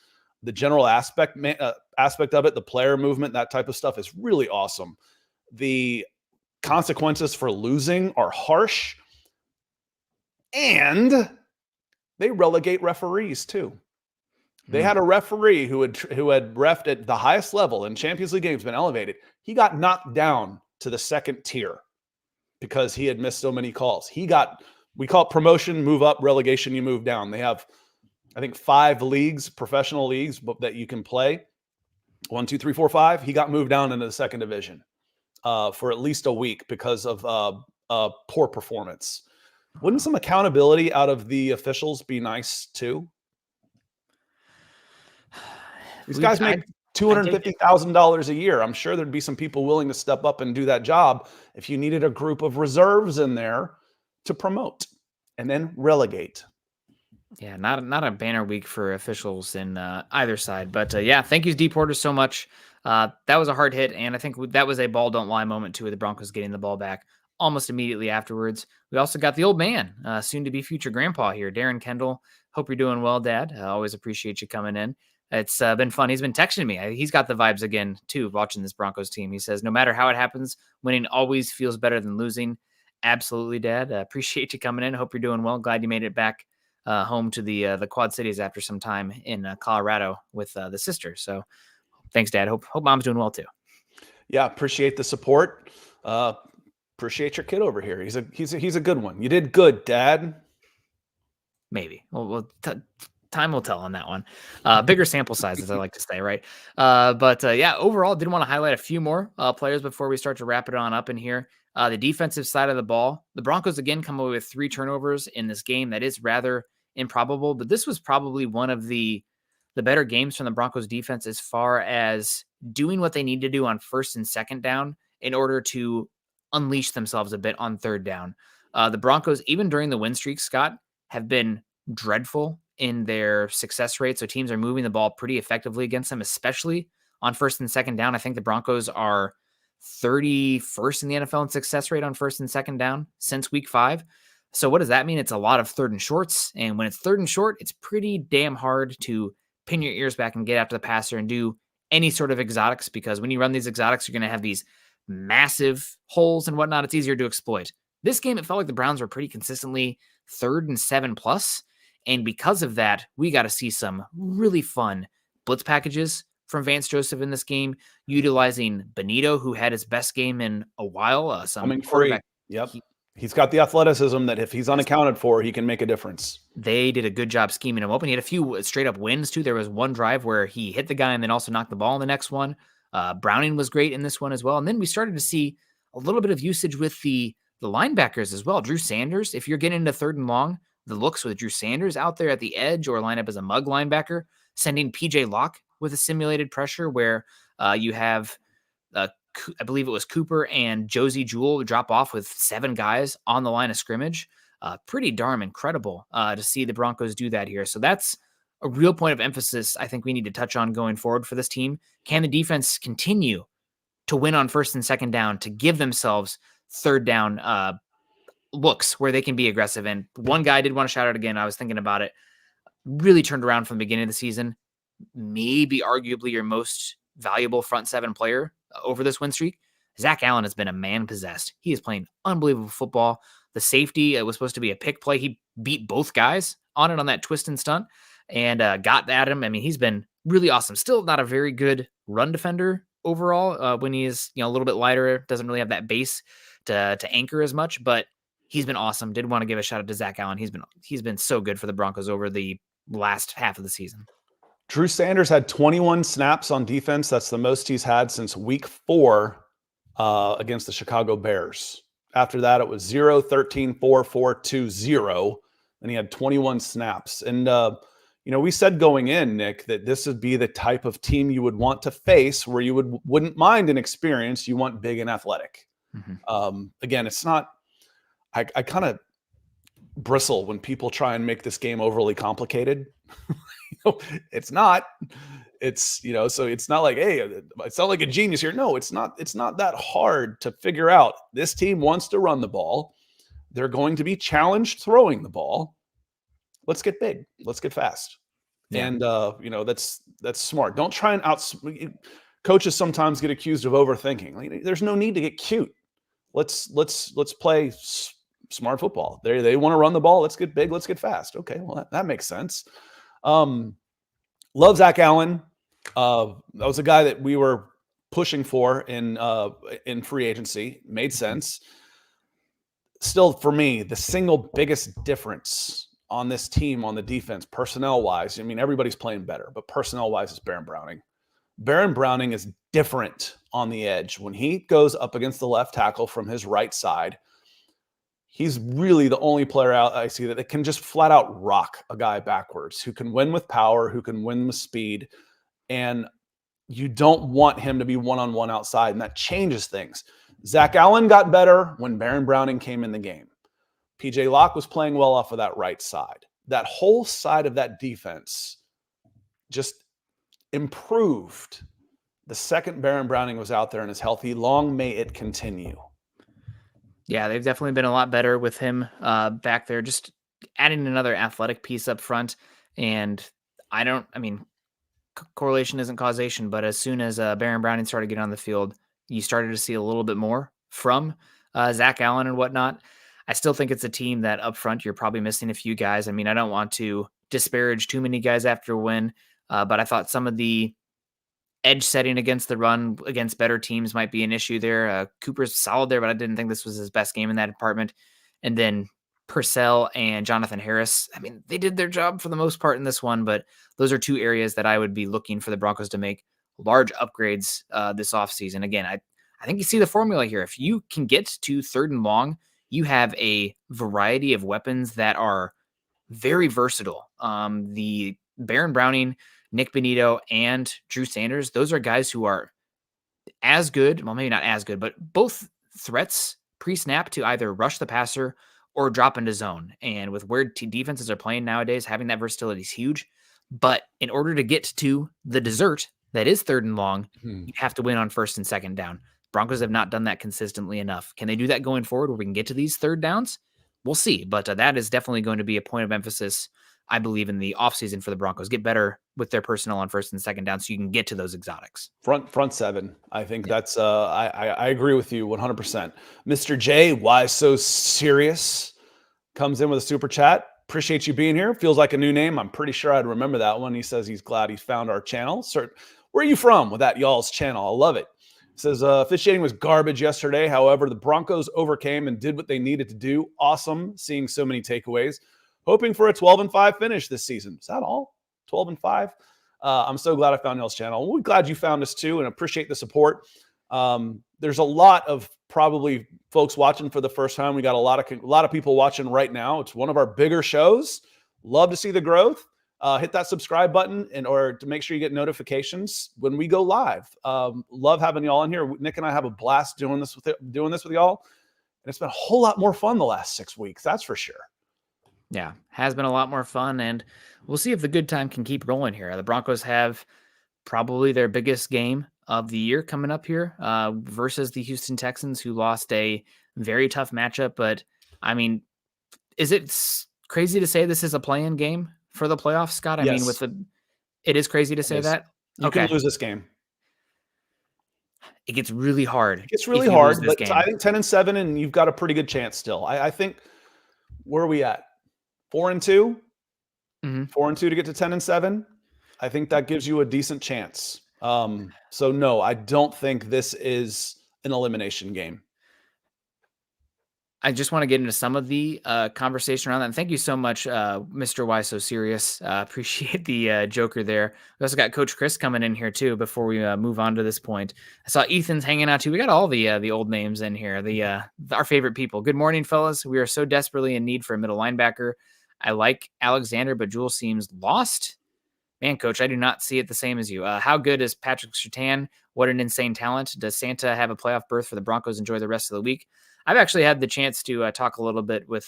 The general aspect of it, the player movement, that type of stuff is really awesome. The consequences for losing are harsh, and they relegate referees too. They had a referee who had reffed at the highest level in Champions League games, been elevated. He got knocked down to the second tier because he had missed so many calls. We call it promotion, move up, relegation, you move down. They have, I think, 5 leagues, professional leagues that you can play. 1, 2, 3, 4, 5. He got moved down into the second division for at least a week because of poor performance. Wouldn't some accountability out of the officials be nice too? These guys make $250,000 a year. I'm sure there'd be some people willing to step up and do that job if you needed a group of reserves in there to promote and then relegate. Yeah, not a banner week for officials in either side. But thank you, D. Porter, so much. That was a hard hit, and I think that was a ball don't lie moment too, with the Broncos getting the ball back almost immediately afterwards. We also got the old man, soon to be future grandpa here, Darren Kendell. Hope you're doing well, Dad. I always appreciate you coming in. It's been fun. He's been texting me. He's got the vibes again too, watching this Broncos team. He says, no matter how it happens, winning always feels better than losing. Absolutely, Dad. Appreciate you coming in. Hope you're doing well. Glad you made it back home to the Quad Cities after some time in Colorado with the sister. So thanks, Dad. Hope Mom's doing well too. Yeah, appreciate the support. Appreciate your kid over here. He's a good one. You did good, Dad. Maybe. Well, time will tell on that one. Bigger sample size, as I like to say, right? But overall, did want to highlight a few more players before we start to wrap it on up in here. The defensive side of the ball, the Broncos again come away with 3 turnovers in this game. That is rather improbable, but this was probably one of the better games from the Broncos defense as far as doing what they need to do on first and second down in order to unleash themselves a bit on third down. The Broncos, even during the win streak, Scott, have been dreadful in their success rate. So teams are moving the ball pretty effectively against them, especially on first and second down. I think the Broncos are 31st in the NFL in success rate on first and second down since week 5. So what does that mean? It's a lot of third and shorts. And when it's third and short, it's pretty damn hard to pin your ears back and get after the passer and do any sort of exotics, because when you run these exotics, you're going to have these massive holes and whatnot. It's easier to exploit. This game, it felt like the Browns were pretty consistently 3rd and 7+. And because of that, we got to see some really fun blitz packages from Vance Joseph in this game, utilizing Benito, who had his best game in a while. Coming free. Yep. He's got the athleticism that if he's unaccounted for, he can make a difference. They did a good job scheming him open. He had a few straight up wins too. There was one drive where he hit the guy and then also knocked the ball in the next one. Browning was great in this one as well. And then we started to see a little bit of usage with the linebackers as well. Drew Sanders, if you're getting into 3rd and long, the looks with Drew Sanders out there at the edge or line up as a mug linebacker, sending PJ Locke with a simulated pressure where you have I believe it was Cooper and Josie Jewell drop off with 7 guys on the line of scrimmage. Pretty darn incredible to see the Broncos do that here. So that's a real point of emphasis I think we need to touch on going forward for this team. Can the defense continue to win on first and second down to give themselves third down looks where they can be aggressive? And one guy I did want to shout out again. I was thinking about it. Really turned around from the beginning of the season. Maybe arguably your most valuable front 7 player over this win streak. Zach Allen has been a man possessed. He is playing unbelievable football. The safety, it was supposed to be a pick play. He beat both guys on it on that twist and stunt and got at him. I mean, he's been really awesome. Still not a very good run defender overall when he's a little bit lighter, doesn't really have that base to anchor as much, but he's been awesome. Did want to give a shout out to Zach Allen. He's been so good for the Broncos over the last half of the season. Drew Sanders had 21 snaps on defense. That's the most he's had since week 4 against the Chicago Bears. After that, it was 0, 13, 4, 4, 2, 0. And he had 21 snaps. And, we said going in, Nick, that this would be the type of team you would want to face where you wouldn't mind an experience. You want big and athletic. Mm-hmm. Again, it's not – I kind of bristle when people try and make this game overly complicated. It's not. It's so it's not like, hey, it's not like a genius here. No, it's not that hard to figure out. This team wants to run the ball. They're going to be challenged throwing the ball. Let's get big. Let's get fast. Yeah. And that's smart. Don't try and coaches sometimes get accused of overthinking. Like, there's no need to get cute. Let's play smart football. They want to run the ball. Let's get big. Let's get fast. Okay, well that makes sense. Love Zach Allen. That was a guy that we were pushing for in free agency. Made sense. Still, for me, the single biggest difference on this team on the defense, personnel-wise, I mean, everybody's playing better, but personnel-wise is Baron Browning. Baron Browning is different on the edge. When he goes up against the left tackle from his right side, he's really the only player out I see that can just flat out rock a guy backwards, who can win with power, who can win with speed. And you don't want him to be one-on-one outside, and that changes things. Zach Allen got better when Baron Browning came in the game. PJ Locke was playing well off of that right side. That whole side of that defense just improved the second Baron Browning was out there and is healthy. Long may it continue. Yeah, they've definitely been a lot better with him back there, just adding another athletic piece up front. And correlation isn't causation, but as soon as Baron Browning started getting on the field, you started to see a little bit more from Zach Allen and whatnot. I still think it's a team that up front, you're probably missing a few guys. I mean, I don't want to disparage too many guys after a win, but I thought some of the edge setting against the run against better teams might be an issue there. Cooper's solid there, but I didn't think this was his best game in that department. And then Purcell and Jonathan Harris, I mean, they did their job for the most part in this one, but those are two areas that I would be looking for the Broncos to make large upgrades this offseason. Again, I think you see the formula here. If you can get to 3rd and long, you have a variety of weapons that are very versatile. The Baron Browning, Nick Benito, and Drew Sanders, those are guys who are as good, well, maybe not as good, but both threats pre-snap to either rush the passer or drop into zone. And with where defenses are playing nowadays, having that versatility is huge. But in order to get to the dessert that is third and long, you have to win on first and second down. Broncos have not done that consistently enough. Can they do that going forward where we can get to these third downs? We'll see. But that is definitely going to be a point of emphasis, I believe, in the offseason for the Broncos. Get better with their personnel on first and second down so you can get to those exotics. Front seven. I think that's I agree with you 100%. Mr. J, why so serious? Comes in with a super chat. Appreciate you being here. Feels like a new name. I'm pretty sure I'd remember that one. He says he's glad he's found our channel. Where are you from with that y'all's channel? I love it. Says officiating was garbage yesterday. However, the Broncos overcame and did what they needed to do. Awesome seeing so many takeaways. Hoping for a 12-5 finish this season. Is that all? 12-5? I'm so glad I found y'all's channel. We're glad you found us too and appreciate the support. There's a lot of probably folks watching for the first time. We got a lot of people watching right now. It's one of our bigger shows. Love to see the growth. Hit that subscribe button or to make sure you get notifications when we go live. Love having y'all in here. Nick and I have a blast doing this with y'all. And it's been a whole lot more fun the last 6 weeks. That's for sure. Yeah, has been a lot more fun, and we'll see if the good time can keep rolling here. The Broncos have probably their biggest game of the year coming up here versus the Houston Texans, who lost a very tough matchup. But, I mean, is it crazy to say this is a play-in game for the playoffs, Scott? I mean, it is crazy to say that? You can lose this game. It gets really hard. It's really hard, but I think 10-7, and you've got a pretty good chance still. I think, where are we at? 4-2? 4-2 to get to 10-7. I think that gives you a decent chance. So no, I don't think this is an elimination game. I just want to get into some of the conversation around that. And thank you so much, Mr. Why So Serious. Appreciate the joker there. We also got Coach Chris coming in here too before we move on to this point. I saw Ethan's hanging out too. We got all the old names in here, our favorite people. Good morning, fellas. We are so desperately in need for a middle linebacker. I like Alexander, but Jewell seems lost. Man, Coach, I do not see it the same as you. How good is Patrick Surtain? What an insane talent. Does Santa have a playoff berth for the Broncos? Enjoy the rest of the week. I've actually had the chance to talk a little bit with,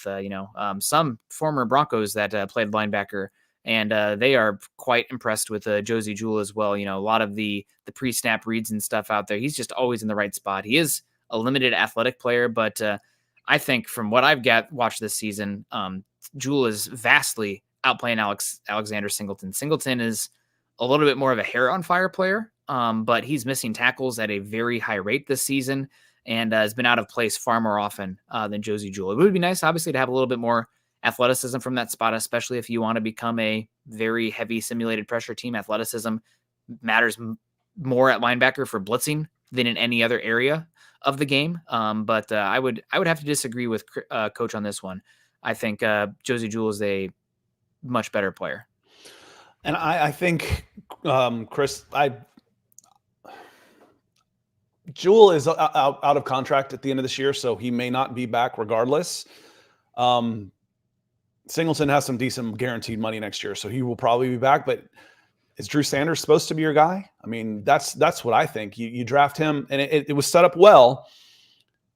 some former Broncos that played linebacker, and they are quite impressed with Josey Jewell as well. You know, a lot of the pre-snap reads and stuff out there. He's just always in the right spot. He is a limited athletic player, but I think from what I've watched this season, Jewell is vastly outplaying Alexander Singleton. Singleton is a little bit more of a hair on fire player, but he's missing tackles at a very high rate this season and has been out of place far more often than Josey Jewell. It would be nice, obviously, to have a little bit more athleticism from that spot, especially if you want to become a very heavy simulated pressure team. Athleticism matters more at linebacker for blitzing than in any other area of the game. But I would have to disagree with Coach on this one. I think Josey Jewell is a much better player. And I think, Chris, Jewell is out of contract at the end of this year, so he may not be back regardless. Singleton has some decent guaranteed money next year, so he will probably be back. But is Drew Sanders supposed to be your guy? I mean, that's what I think. You draft him, and it was set up well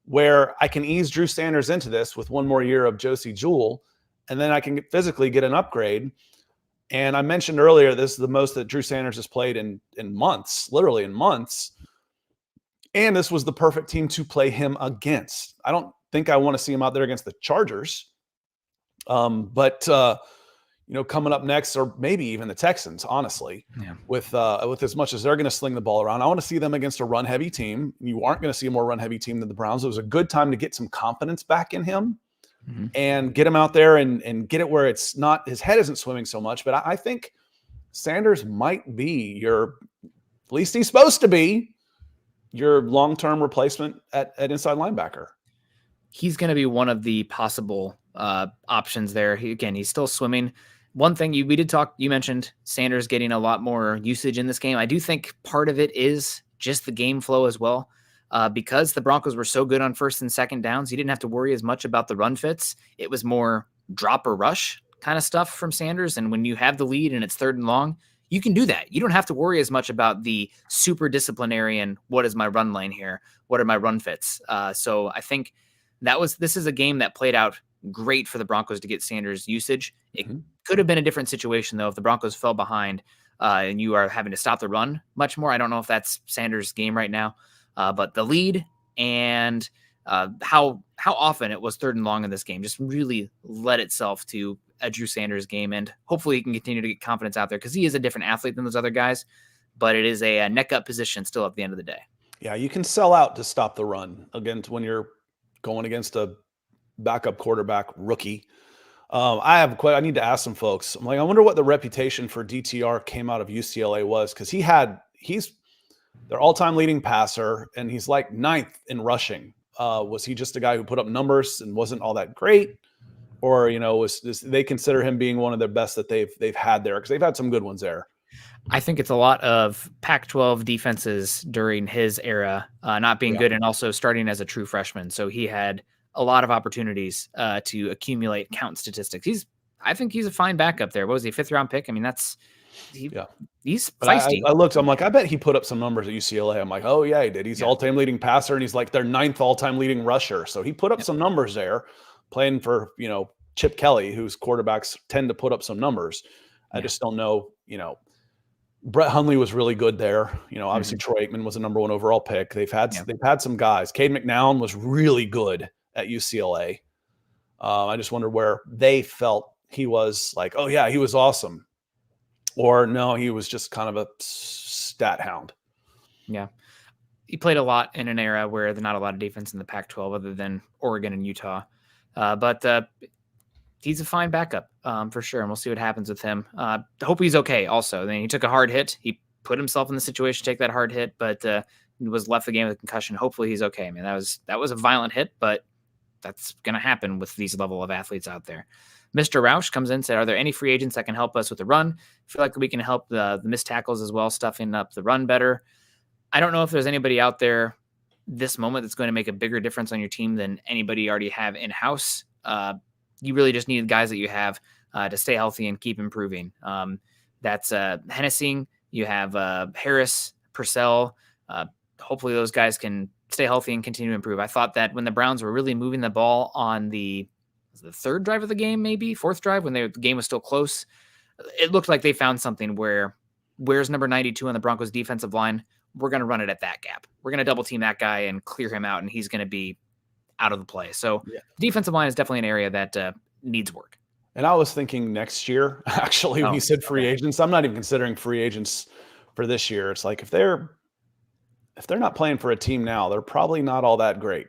where I can ease Drew Sanders into this with one more year of Josey Jewell, and then I can physically get an upgrade. And I mentioned earlier, this is the most that Drew Sanders has played in months, literally in months. And this was the perfect team to play him against. I don't think I want to see him out there against the Chargers. But coming up next, or maybe even the Texans, honestly, with as much as they're going to sling the ball around, I want to see them against a run-heavy team. You aren't going to see a more run-heavy team than the Browns. It was a good time to get some confidence back in him and get him out there and get it where it's not, his head isn't swimming so much. But I think Sanders might be at least he's supposed to be, your long-term replacement at inside linebacker. He's going to be one of the possible options there. He's still swimming. One thing you mentioned Sanders getting a lot more usage in this game. I do think part of it is just the game flow as well. Because the Broncos were so good on first and second downs, you didn't have to worry as much about the run fits. It was more drop or rush kind of stuff from Sanders. And when you have the lead and it's 3rd and long, you can do that. You don't have to worry as much about the super disciplinarian. What is my run lane here? What are my run fits? So I think this is a game that played out great for the Broncos to get Sanders usage. It could have been a different situation though if the Broncos fell behind and you are having to stop the run much more. I don't know if that's Sanders' game right now, but the lead and how often it was 3rd and long in this game just really led itself to a Drew Sanders game, and hopefully he can continue to get confidence out there because he is a different athlete than those other guys, but it is a neck up position still at the end of the day. Yeah, you can sell out to stop the run against when you're going against a backup quarterback rookie. I need to ask some folks. I'm like, I wonder what the reputation for DTR came out of UCLA was, because he's their all-time leading passer, and he's like 9th in rushing. Was he just a guy who put up numbers and wasn't all that great? Or, they consider him being one of the best that they've had there? Because they've had some good ones there. I think it's a lot of Pac-12 defenses during his era not being good, and also starting as a true freshman. So he had a lot of opportunities to accumulate count statistics. I think he's a fine backup there. What was he, a 5th round pick? I mean, he's feisty. I looked, I'm like, I bet he put up some numbers at UCLA. I'm like, oh yeah, he did. He's all-time leading passer, and he's like their 9th all-time leading rusher. So he put up some numbers there, playing for, Chip Kelly, whose quarterbacks tend to put up some numbers. I just don't know, Brett Hundley was really good there. Obviously Troy Aikman was a number 1 overall pick. They've had some guys. Cade McNown was really good at UCLA. I just wonder where they felt he was like, oh yeah, he was awesome. Or no, he was just kind of a stat hound. Yeah. He played a lot in an era where there's not a lot of defense in the Pac-12 other than Oregon and Utah. But he's a fine backup for sure, and we'll see what happens with him. I hope he's okay also. I mean, he took a hard hit. He put himself in the situation to take that hard hit, but he was left the game with a concussion. Hopefully he's okay. I mean, that was a violent hit, but that's going to happen with these level of athletes out there. Mr. Roush comes in and said, are there any free agents that can help us with the run? I feel like we can help the missed tackles as well, stuffing up the run better. I don't know if there's anybody out there this moment that's going to make a bigger difference on your team than anybody you already have in-house. You really just need guys that you have to stay healthy and keep improving. That's Hennessy. You have Harris, Purcell. Hopefully those guys can stay healthy and continue to improve. I thought that when the Browns were really moving the ball on the 3rd drive of the game, maybe 4th drive, when the game was still close, it looked like they found something where's number 92 on the Broncos defensive line? We're going to run it at that gap. We're going to double team that guy and clear him out, and he's going to be out of the play. So defensive line is definitely an area that needs work. And I was thinking next year, actually, when you said free agents. I'm not even considering free agents for this year. It's like if they're not playing for a team now, they're probably not all that great.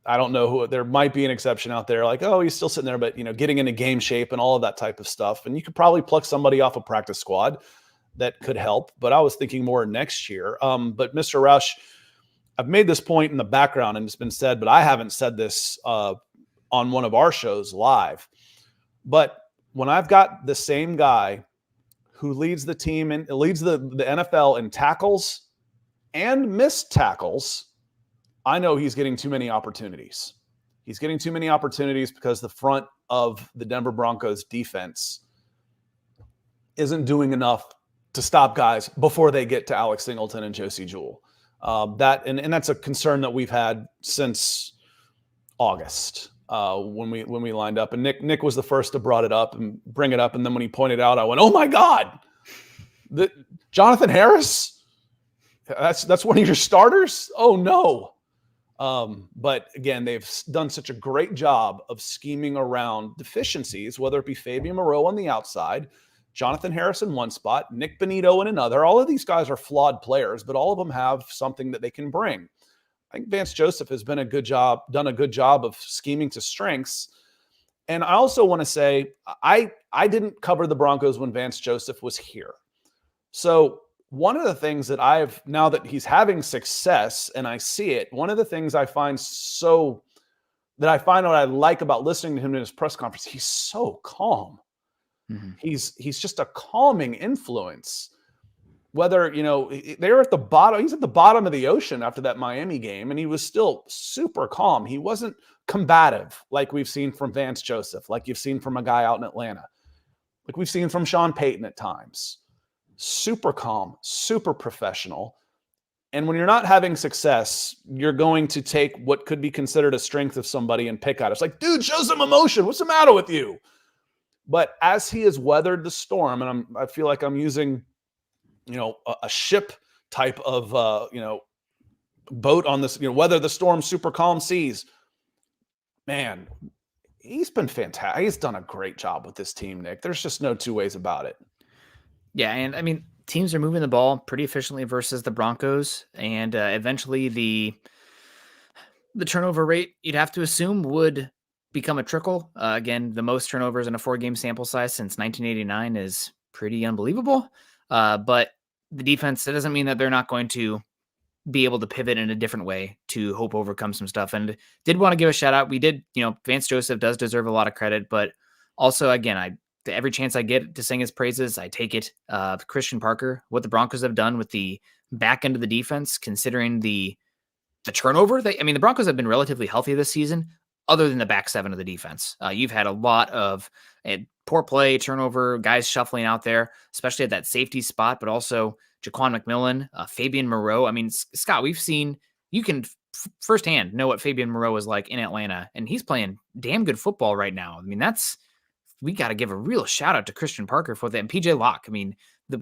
I don't know who. There might be an exception out there, like, oh, he's still sitting there, but getting into game shape and all of that type of stuff. And you could probably pluck somebody off a practice squad that could help. But I was thinking more next year. But Mr. Rush, I've made this point in the background and it's been said, but I haven't said this on one of our shows live. But when I've got the same guy who leads the team and leads the NFL in tackles and missed tackles, I know he's getting too many opportunities. He's getting too many opportunities because the front of the Denver Broncos defense isn't doing enough to stop guys before they get to Alex Singleton and Josie Jewell. And that's a concern that we've had since August when we lined up. And Nick was the first to bring it up. And then when he pointed out, I went, oh my God, Jonathan Harris? That's one of your starters? Oh no. But again, they've done such a great job of scheming around deficiencies, whether it be Fabian Moreau on the outside, Jonathan Harris in one spot, Nick Benito in another. All of these guys are flawed players, but all of them have something that they can bring. I think Vance Joseph has done a good job of scheming to strengths. And I also want to say, I didn't cover the Broncos when Vance Joseph was here. So one of the things that now that he's having success and I see it, one of the things I find what I like about listening to him in his press conference, he's so calm. Mm-hmm. He's just a calming influence. whether, they were at the bottom. He's at the bottom of the ocean after that Miami game, and he was still super calm. He wasn't combative like we've seen from Vance Joseph, like you've seen from a guy out in Atlanta, like we've seen from Sean Payton at times. Super calm, super professional. And when you're not having success, you're going to take what could be considered a strength of somebody and pick at it. It's like, dude, show some emotion. What's the matter with you? But as he has weathered the storm, and I feel like I'm using, a ship type of, boat on this, weather the storm, super calm seas. Man, he's been fantastic. He's done a great job with this team, Nick. There's just no two ways about it. Yeah, and I mean, teams are moving the ball pretty efficiently versus the Broncos, and eventually the turnover rate, you'd have to assume, would become a trickle. Again, the most turnovers in a 4-game sample size since 1989 is pretty unbelievable. But the defense, that doesn't mean that they're not going to be able to pivot in a different way to hope overcome some stuff. And did want to give a shout out. We did, Vance Joseph does deserve a lot of credit, but also, again, every chance I get to sing his praises, I take it. Christian Parker, what the Broncos have done with the back end of the defense, considering the turnover. The Broncos have been relatively healthy this season, other than the back seven of the defense. You've had a lot of poor play, turnover, guys shuffling out there, especially at that safety spot, but also Jaquan McMillan, Fabian Moreau. Scott, we've seen, you can firsthand know what Fabian Moreau is like in Atlanta, and he's playing damn good football right now. We got to give a real shout out to Christian Parker for that. And PJ Locke,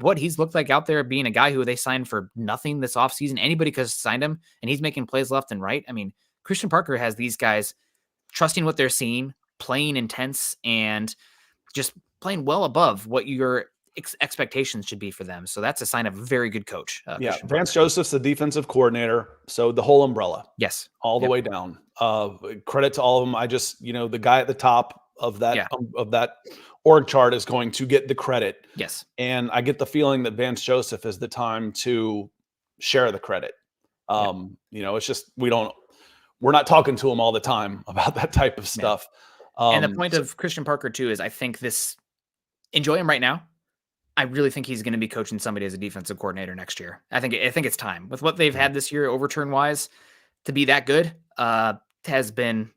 what he's looked like out there, being a guy who they signed for nothing this offseason. Anybody could have signed him, and he's making plays left and right. Christian Parker has these guys trusting what they're seeing, playing intense, and just playing well above what your expectations should be for them. So that's a sign of a very good coach. Vance Joseph's the defensive coordinator, so the whole umbrella. Yes. All the way down. Credit to all of them. I just, the guy at the top of that of that org chart is going to get the credit. Yes. And I get the feeling that Vance Joseph is the time to share the credit. It's just we're not talking to him all the time about that type of stuff. And the point of Christian Parker too is, I think enjoy him right now. I really think he's going to be coaching somebody as a defensive coordinator next year. I think it's time with what they've had this year, overturn wise, to be that good. Has been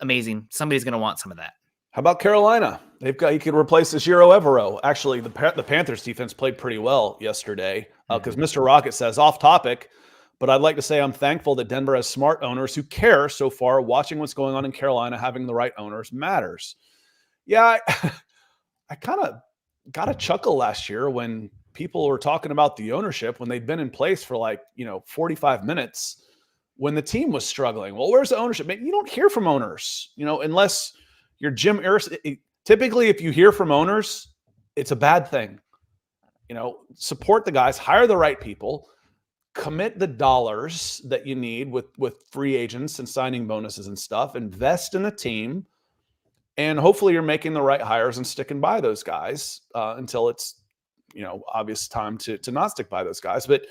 amazing. Somebody's going to want some of that. How about Carolina? He could replace Ejiro Evero. Actually, the Panthers defense played pretty well yesterday because Mr. Rocket says, off topic, but I'd like to say I'm thankful that Denver has smart owners who care so far. Watching what's going on in Carolina, having the right owners matters. Yeah, I kind of got a chuckle last year when people were talking about the ownership when they'd been in place for 45 minutes when the team was struggling. Well, where's the ownership? You don't hear from owners, unless you're Jim Irsay. Typically, if you hear from owners, it's a bad thing. Support the guys, hire the right people, commit the dollars that you need with free agents and signing bonuses and stuff, invest in a team, and hopefully you're making the right hires and sticking by those guys until it's, obvious time to not stick by those guys. But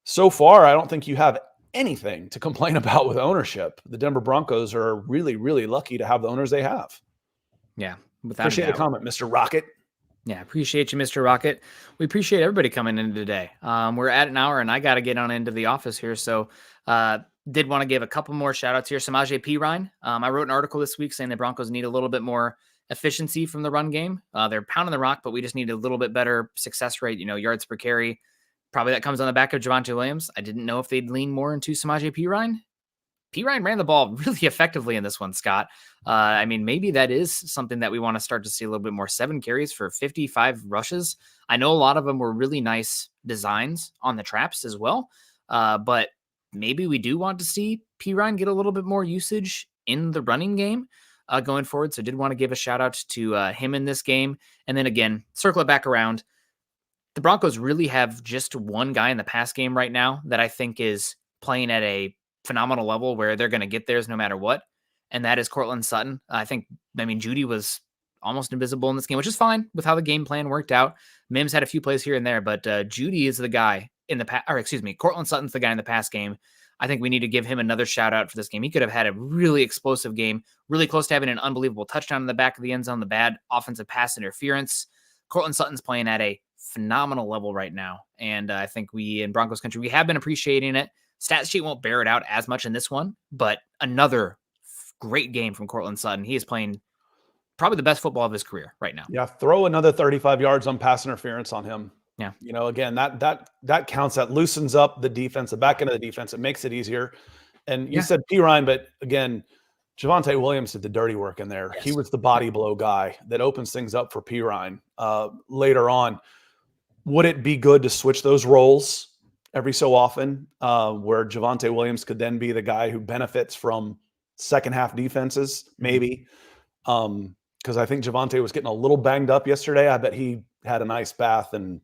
so far, I don't think you have anything to complain about with ownership. The Denver Broncos are really, really lucky to have the owners they have. Yeah. Appreciate the comment, Mr. Rocket. Yeah, appreciate you, Mr. Rocket. We appreciate everybody coming in today. We're at an hour, and I got to get on into the office here. So did want to give a couple more shout-outs here. Samaje Perine. I wrote an article this week saying the Broncos need a little bit more efficiency from the run game. They're pounding the rock, but we just need a little bit better success rate, yards per carry. Probably that comes on the back of Javonte Williams. I didn't know if they'd lean more into Samaje Perine. Perine ran the ball really effectively in this one, Scott. Maybe that is something that we want to start to see a little bit more. 7 carries for 55 rushes. I know a lot of them were really nice designs on the traps as well. But maybe we do want to see Perine get a little bit more usage in the running game going forward. So I did want to give a shout out to him in this game. And then again, circle it back around. The Broncos really have just one guy in the pass game right now that I think is playing at a phenomenal level where they're going to get theirs no matter what. And that is Cortland Sutton. Judy was almost invisible in this game, which is fine with how the game plan worked out. Mims had a few plays here and there, but Judy is the guy in the Cortland Sutton's the guy in the pass game. I think we need to give him another shout out for this game. He could have had a really explosive game, really close to having an unbelievable touchdown in the back of the end zone, the bad offensive pass interference. Cortland Sutton's playing at a phenomenal level right now. And I think we in Broncos country, we have been appreciating it. Stat sheet won't bear it out as much in this one, but another great game from Cortland Sutton. He is playing probably the best football of his career right now. Yeah, throw another 35 yards on pass interference on him. Yeah. Again, that counts. That loosens up the defense, the back end of the defense. It makes it easier. And you said P. Ryan, but again, Javonte Williams did the dirty work in there. Yes. He was the body blow guy that opens things up for P. Ryan later on. Would it be good to switch those roles every so often where Javonte Williams could then be the guy who benefits from second half defenses? Maybe. Because I think Javonte was getting a little banged up yesterday. I bet he had a nice bath and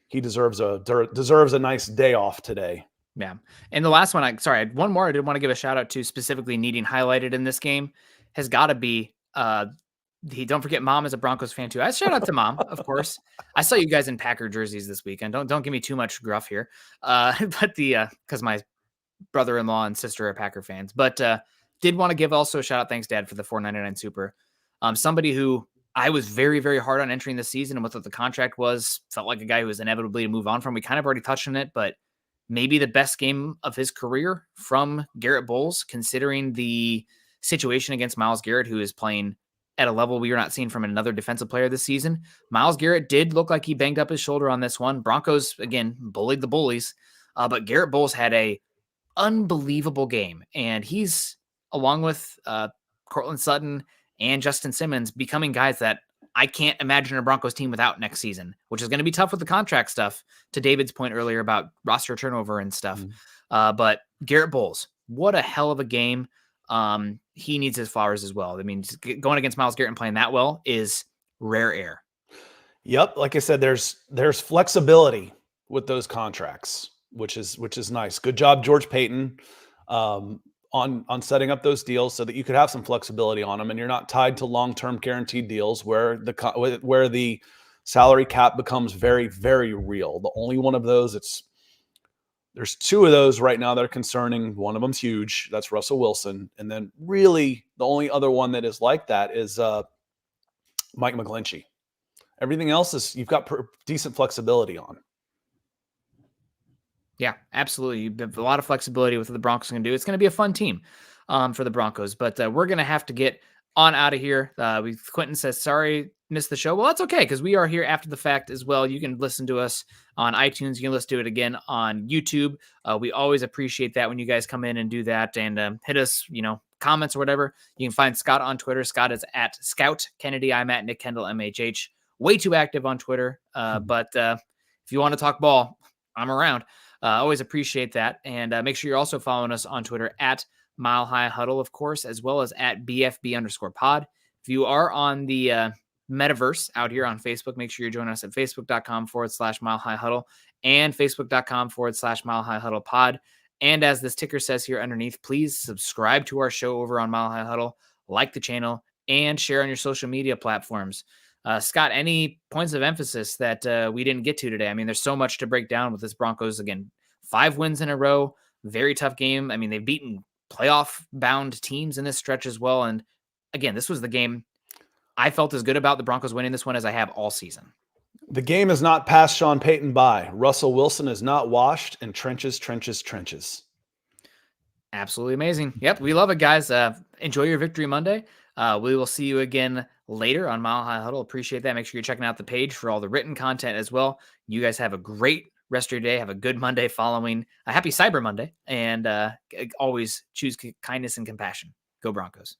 he deserves a nice day off today. Yeah. And the last one, one more I did want to give a shout out to specifically needing highlighted in this game has got to be, don't forget Mom is a Broncos fan too. I shout out to Mom, of course. I saw you guys in Packer jerseys this weekend. Don't give me too much gruff here. But cause my brother-in-law and sister are Packer fans, but, did want to give also a shout out. Thanks Dad for the $4.99 super. Somebody who I was very, very hard on entering the season and what the contract was, felt like a guy who was inevitably to move on from. We kind of already touched on it, but maybe the best game of his career from Garrett Bowles, considering the situation against Myles Garrett, who is playing at a level we are not seeing from another defensive player this season. Myles Garrett did look like he banged up his shoulder on this one. Broncos, again, bullied the bullies, but Garrett Bowles had a unbelievable game, and he's, along with Cortland Sutton and Justin Simmons, becoming guys that I can't imagine a Broncos team without next season, which is going to be tough with the contract stuff, to David's point earlier about roster turnover and stuff. But Garrett Bowles, what a hell of a game. He needs his flowers as well. I mean, going against Myles Garrett and playing that well is rare air. Yep. Like I said, there's flexibility with those contracts, which is nice. Good job, George Payton, on setting up those deals so that you could have some flexibility on them, and you're not tied to long-term guaranteed deals where the salary cap becomes very, very real. The only one of those, there's two of those right now that are concerning. One of them's huge. That's Russell Wilson. And then really the only other one that is like that is Mike McGlinchey. Everything else you've got decent flexibility on. Yeah, absolutely. You have a lot of flexibility with what the Broncos can do. It's going to be a fun team for the Broncos, but we're going to have to get on out of here. Quentin says, sorry, missed the show. Well, that's okay, because we are here after the fact as well. You can listen to us on iTunes. You can listen to it again on YouTube. We always appreciate that when you guys come in and do that and hit us, comments or whatever. You can find Scott on Twitter. Scott is at Scout Kennedy. I'm at Nick Kendell, MHH. Way too active on Twitter. But if you want to talk ball, I'm around. Always appreciate that. And make sure you're also following us on Twitter at Mile High Huddle, of course, as well as at BFB_pod. If you are on the metaverse out here on Facebook, make sure you're joining us at facebook.com/Mile High Huddle and facebook.com/Mile High Huddle pod. And as this ticker says here underneath, please subscribe to our show over on Mile High Huddle, like the channel, and share on your social media platforms. Scott, any points of emphasis that we didn't get to today? I mean, there's so much to break down with this Broncos. Again, 5 wins in a row, very tough game. I mean, they've beaten playoff-bound teams in this stretch as well. And again, this was the game I felt as good about the Broncos winning this one as I have all season. The game has not passed Sean Payton by. Russell Wilson is not washed, and trenches. Absolutely amazing. Yep, we love it, guys. Enjoy your Victory Monday. We will see you again later on Mile High Huddle. Appreciate that. Make sure you're checking out the page for all the written content as well. You guys have a great rest of your day. Have a good Monday following a happy Cyber Monday. And always choose kindness and compassion. Go Broncos.